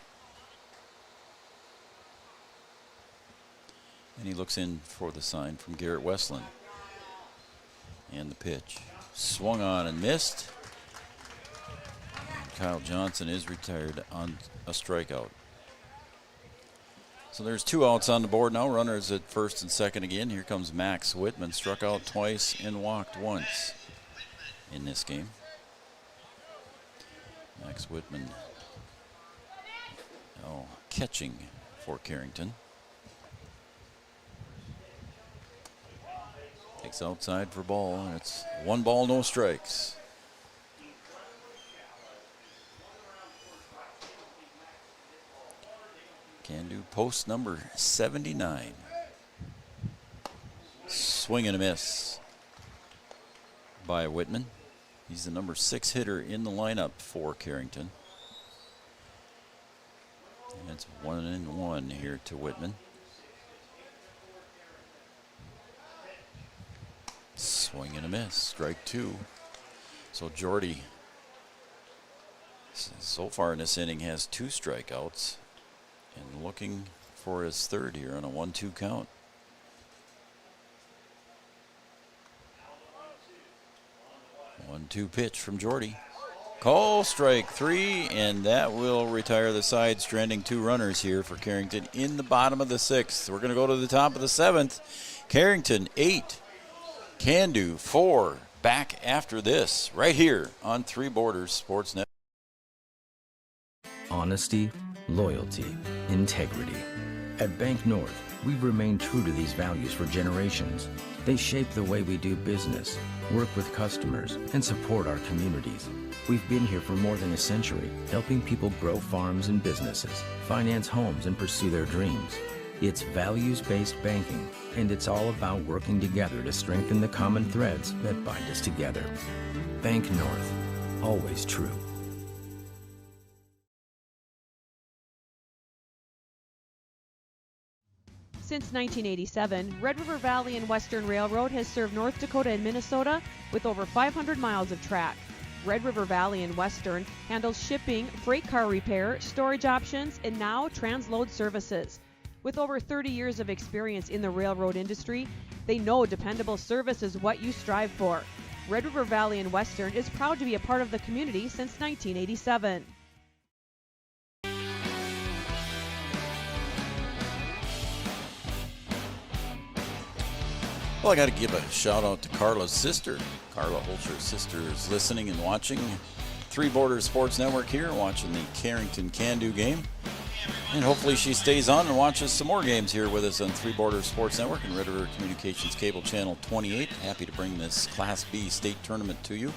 And he looks in for the sign from Garrett Westland. And the pitch. Swung on and missed. And Kyle Johnson is retired on a strikeout. So there's 2 outs on the board now. Runners at first and second again. Here comes Max Whitman. Struck out twice and walked once in this game. Max Whitman catching for Carrington. Takes outside for ball, and it's 1 ball, no strikes. Cando post number 79. Swing and a miss by Whitman. He's the number 6 hitter in the lineup for Carrington. And it's 1-1 here to Whitman. Swing and a miss, strike 2. So Jordy, so far in this inning, has 2 strikeouts and looking for his third here on a 1-2 count. One-two pitch from Jordy. Call strike 3, and that will retire the side, stranding 2 runners here for Carrington in the bottom of the 6th. We're going to go to the top of the 7th. Carrington 8. Cando 4. Back after this, right here on Three Borders Sports Net.
Honesty, loyalty, integrity. At Bank North, we've remained true to these values for generations. They shape the way we do business, work with customers, and support our communities. We've been here for more than a century, helping people grow farms and businesses, finance homes, and pursue their dreams. It's values-based banking, and it's all about working together to strengthen the common threads that bind us together. Bank North, always true.
Since 1987, Red River Valley and Western Railroad has served North Dakota and Minnesota with over 500 miles of track. Red River Valley and Western handles shipping, freight car repair, storage options, and now transload services. With over 30 years of experience in the railroad industry, they know dependable service is what you strive for. Red River Valley and Western is proud to be a part of the community since 1987.
Well, I got to give a shout out to Carla's sister. Carla Holscher's sister is listening and watching Three Borders Sports Network here, watching the Carrington Cando game. And hopefully she stays on and watches some more games here with us on Three Borders Sports Network and Red River Communications Cable Channel 28. Happy to bring this Class B state tournament to you.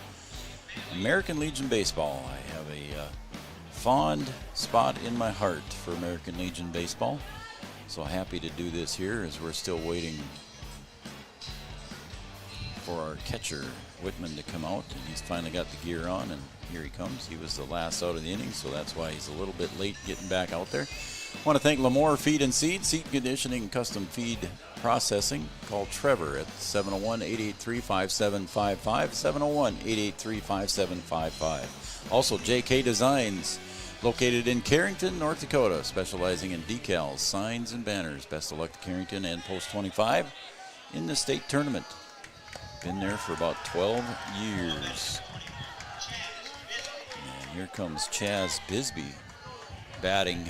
American Legion Baseball. I have a fond spot in my heart for American Legion Baseball. So happy to do this here as we're still waiting for our catcher, Whitman, to come out. And he's finally got the gear on, and here he comes. He was the last out of the inning, so that's why he's a little bit late getting back out there. I want to thank Lemoore Feed and Seed, seed conditioning, and custom feed processing. Call Trevor at 701-883-5755, 701-883-5755. Also, JK Designs, located in Carrington, North Dakota, specializing in decals, signs, and banners. Best of luck to Carrington and Post 25 in the state tournament. Been there for about 12 years. And here comes Chaz Bisbee batting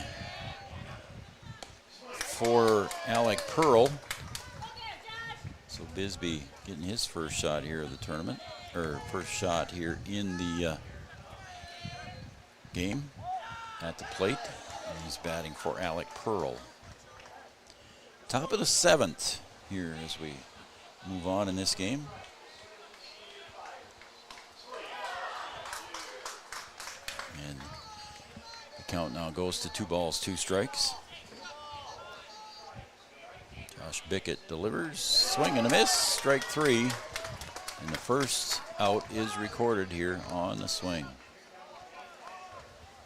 for Alec Pearl. So Bisbee getting his first shot here of the tournament, or first shot here in the game at the plate. And he's batting for Alec Pearl. Top of the 7th here as we move on in this game. And the count now goes to 2 balls, 2 strikes. Josh Bickett delivers, swing and a miss, strike 3. And the first out is recorded here on the swing.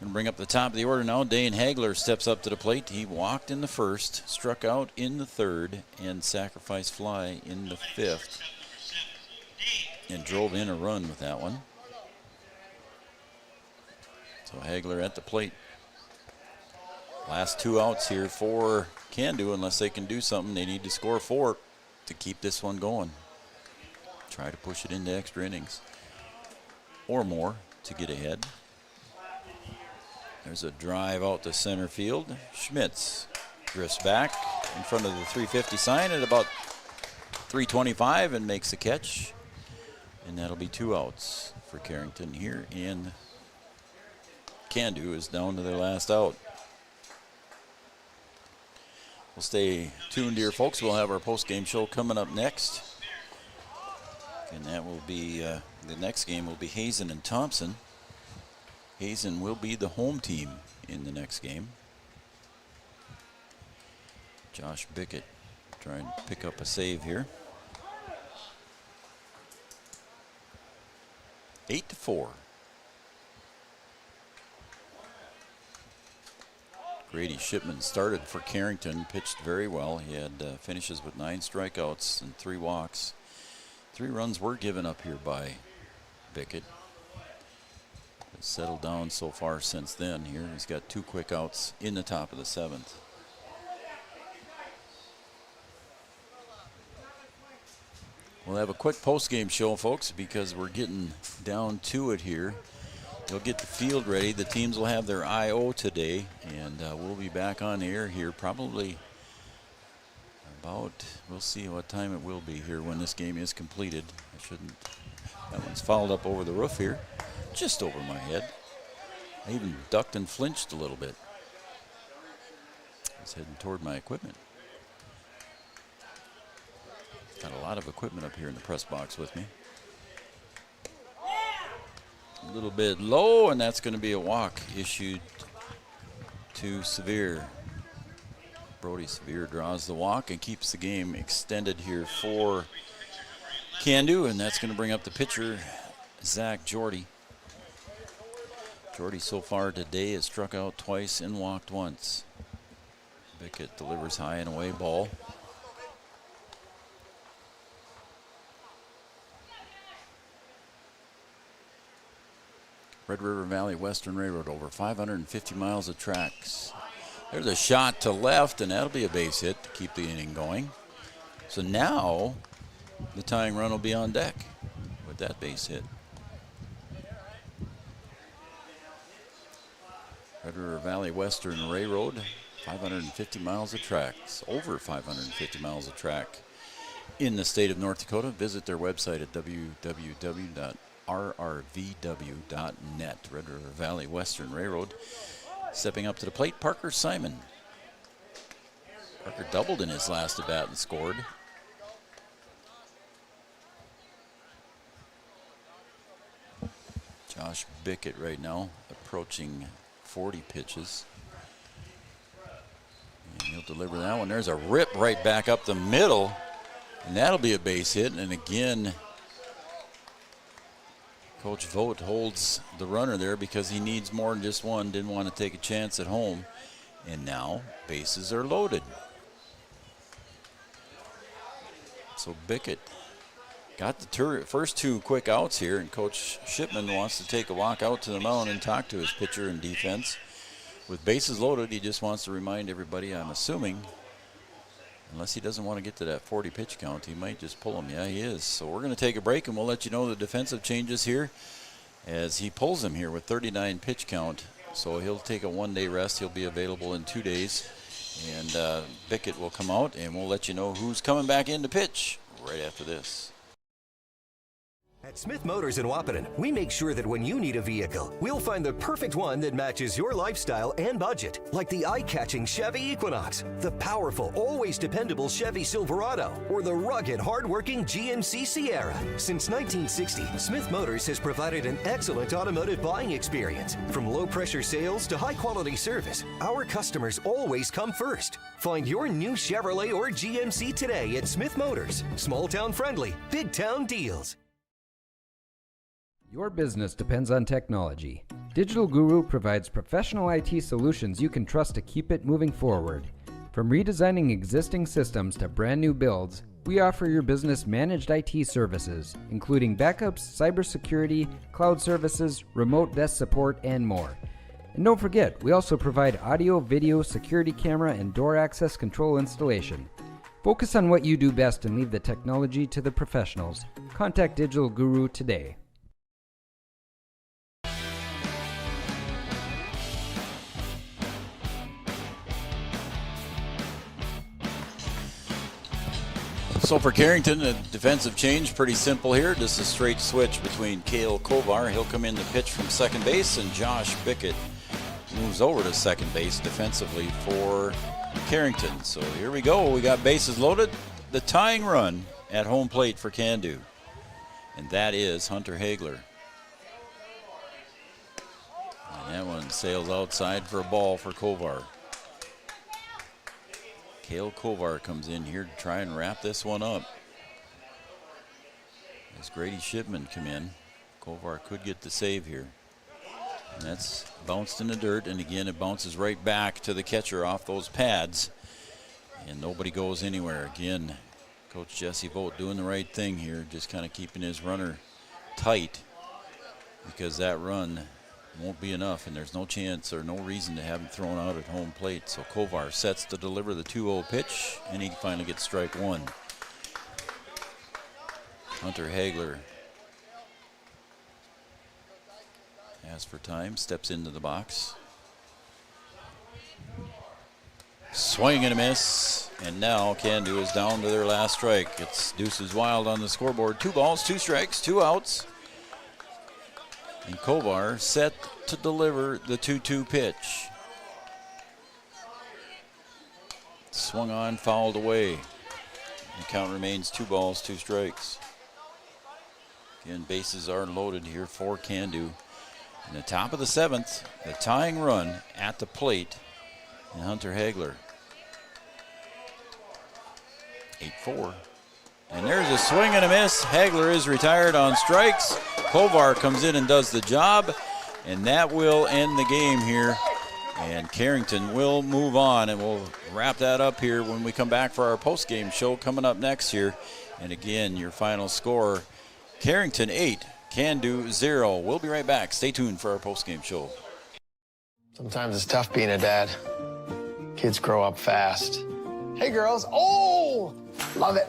Going to bring up the top of the order now. Dane Hagler steps up to the plate. He walked in the first, struck out in the 3rd, and sacrificed fly in the 5th. And drove in a run with that one. So Hagler at the plate. Last 2 outs here for Cando. Unless they can do something, they need to score 4 to keep this one going. Try to push it into extra innings or more to get ahead. There's a drive out to center field. Schmitz drifts back in front of the 350 sign at about 325 and makes the catch. And that'll be 2 outs for Carrington here. And Cando is down to their last out. We'll stay tuned here, folks. We'll have our post-game show coming up next. And that will be, the next game will be Hazen and Thompson. Hazen will be the home team in the next game. Josh Bickett trying to pick up a save here. 8-4. Grady Shipman started for Carrington, pitched very well. He had finishes with 9 strikeouts and 3 walks. 3 runs were given up here by Bickett. Has settled down so far since then here. He's got 2 quick outs in the top of the 7th. We'll have a quick post-game show, folks, because we're getting down to it here. They'll get the field ready. The teams will have their I.O. today, and we'll be back on the air here probably about, we'll see what time it will be here when this game is completed. That one's fouled up over the roof here, just over my head. I even ducked and flinched a little bit. I was heading toward my equipment. Got a lot of equipment up here in the press box with me. A little bit low, and that's going to be a walk issued to Severe. Brody Severe draws the walk and keeps the game extended here for Cando, and that's going to bring up the pitcher, Zach Jordy. Jordy so far today has struck out twice and walked once. Bickett delivers high and away ball. Red River Valley Western Railroad, over 550 miles of tracks. There's a shot to left, and that'll be a base hit to keep the inning going. So now the tying run will be on deck with with that base hit. Red River Valley Western Railroad, 550 miles of tracks, over 550 miles of track in the state of North Dakota. Visit their website at www.rrvw.net. Red River Valley Western Railroad. Stepping up to the plate, Parker Simon. Parker doubled in his last at bat and scored. Josh Bickett right now approaching 40 pitches. And he'll deliver that one. There's a rip right back up the middle, and that'll be a base hit. And again, Coach Vogt holds the runner there because he needs more than just one. Didn't want to take a chance at home. And now bases are loaded. So Bickett got the first two quick outs here, and Coach Shipman wants to take a walk out to the mound and talk to his pitcher and defense. With bases loaded, he just wants to remind everybody, I'm assuming, unless he doesn't want to get to that 40 pitch count, he might just pull him. Yeah, he is. So we're going to take a break, and we'll let you know the defensive changes here as he pulls him here with 39 pitch count. So he'll take a one-day rest. He'll be available in 2 days. And Bickett will come out, and we'll let you know who's coming back in to pitch right after this.
At Smith Motors in Wahpeton, we make sure that when you need a vehicle, we'll find the perfect one that matches your lifestyle and budget. Like the eye-catching Chevy Equinox, the powerful, always dependable Chevy Silverado, or the rugged, hard-working GMC Sierra. Since 1960, Smith Motors has provided an excellent automotive buying experience. From low-pressure sales to high-quality service, our customers always come first. Find your new Chevrolet or GMC today at Smith Motors. Small-town friendly, big-town deals.
Your business depends on technology. Digital Guru provides professional IT solutions you can trust to keep it moving forward. From redesigning existing systems to brand new builds, we offer your business managed IT services, including backups, cybersecurity, cloud services, remote desk support, and more. And don't forget, we also provide audio, video, security camera, and door access control installation. Focus on what you do best and leave the technology to the professionals. Contact Digital Guru today.
So for Carrington, a defensive change, pretty simple here. Just a straight switch between Cale Kovar. He'll come in to pitch from second base, and Josh Bickett moves over to second base defensively for Carrington. So here we go. We got bases loaded. The tying run at home plate for Cando, and that is Hunter Hagler. And that one sails outside for a ball for Kovar. Cale Kovar comes in here to try and wrap this one up. As Grady Shipman come in, Kovar could get the save here. And that's bounced in the dirt, and again it bounces right back to the catcher off those pads. And nobody goes anywhere. Again, Coach Jesse Vogt doing the right thing here, just kind of keeping his runner tight, because that run won't be enough, and there's no chance or no reason to have him thrown out at home plate. So Kovar sets to deliver the 2-0 pitch, and he finally gets strike one. Hunter Hagler, as for time, steps into the box. Swing and a miss, and now Cando is down to their last strike. It's Deuces Wild on the scoreboard. 2 balls, 2 strikes, 2 outs. And Kovar set to deliver the 2-2 pitch. Swung on, fouled away. The count remains 2 balls, 2 strikes. Again, bases are loaded here for Cando. In the top of the 7th, the tying run at the plate, and Hunter Hagler. 8-4. And there's a swing and a miss. Hagler is retired on strikes. Kovar comes in and does the job, and that will end the game here. And Carrington will move on, and we'll wrap that up here when we come back for our post-game show coming up next here. And again, your final score, Carrington 8, Cando 0. We'll be right back. Stay tuned for our post-game show.
Sometimes it's tough being a dad. Kids grow up fast. Hey, girls. Oh, love it.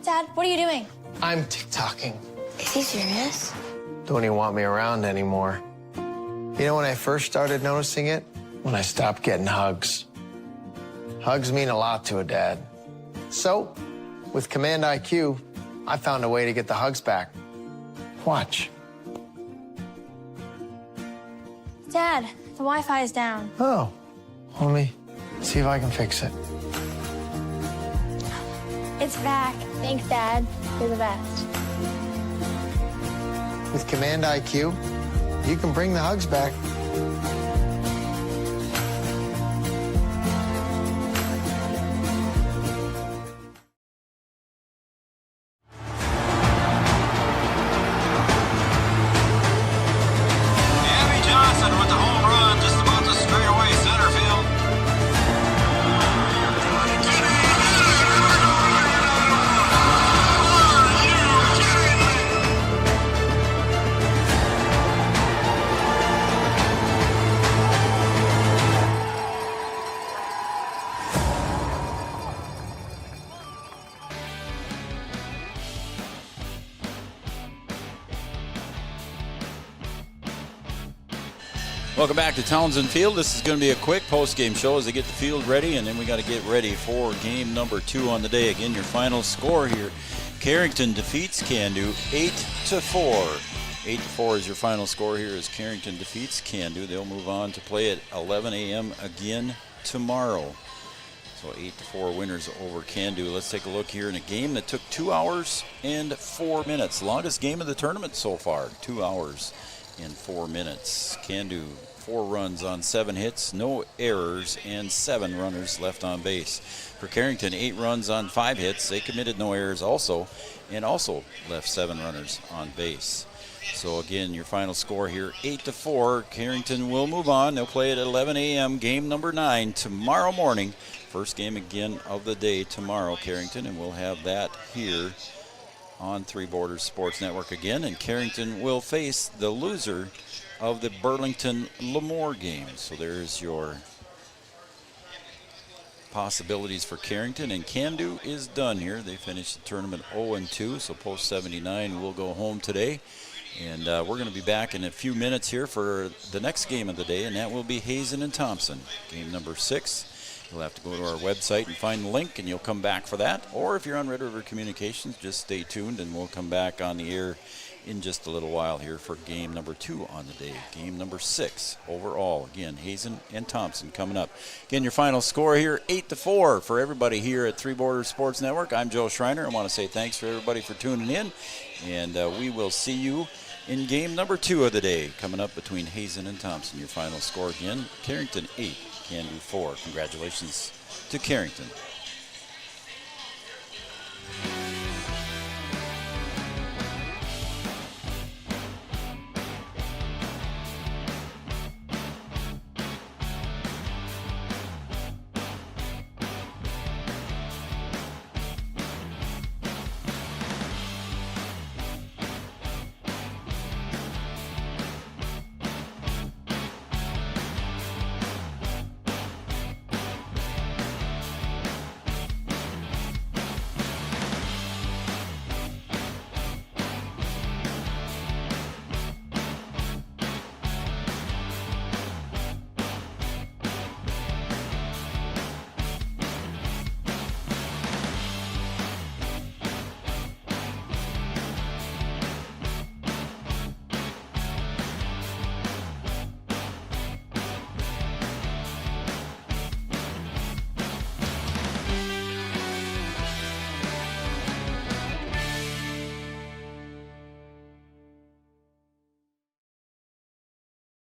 Dad, what are you doing?
I'm TikToking.
Is he serious?
Don't even want me around anymore. You know when I first started noticing it? When I stopped getting hugs. Hugs mean a lot to a dad. So, with Command IQ, I found a way to get the hugs back. Watch.
Dad, the Wi-Fi is down.
Oh, let me see if I can fix it.
It's back. Thanks, Dad. You're the best.
With Command IQ, you can bring the hugs back.
With the home run just about to straightaway center field.
Welcome back to Townsend Field. This is going to be a quick post-game show as they get the field ready, and then we got to get ready for game number 2 on the day. Again, your final score here: Carrington defeats Cando 8-4. 8-4 is your final score here as Carrington defeats Cando. They'll move on to play at 11 a.m. again tomorrow. So 8-4 winners over Cando. Let's take a look here in a game that took 2 hours and 4 minutes. Longest game of the tournament so far. 2 hours and 4 minutes. Cando 4 runs on 7 hits, no errors, and 7 runners left on base. For Carrington, 8 runs on 5 hits. They committed no errors also, and also left 7 runners on base. So again, your final score here, 8-4. Carrington will move on. They'll play at 11 a.m. game number 9 tomorrow morning. First game again of the day tomorrow, Carrington, and we'll have that here on Three Borders Sports Network again. And Carrington will face the loser of the Burlington-Lemoore game. So there's your possibilities for Carrington. And Cando is done here. They finished the tournament 0-2, so post 79 will go home today. And we're going to be back in a few minutes here for the next game of the day, and that will be Hazen and Thompson, game number 6. You'll have to go to our website and find the link, and you'll come back for that. Or if you're on Red River Communications, just stay tuned, and we'll come back on the air in just a little while here for game number 2 on the day. Game number 6 overall. Again, Hazen and Thompson coming up. Again, your final score here, 8-4 for everybody here at Three Borders Sports Network. I'm Joe Schreiner. I want to say thanks for everybody for tuning in, and we will see you in game number 2 of the day, coming up between Hazen and Thompson. Your final score again, Carrington 8, Cando 4. Congratulations to Carrington.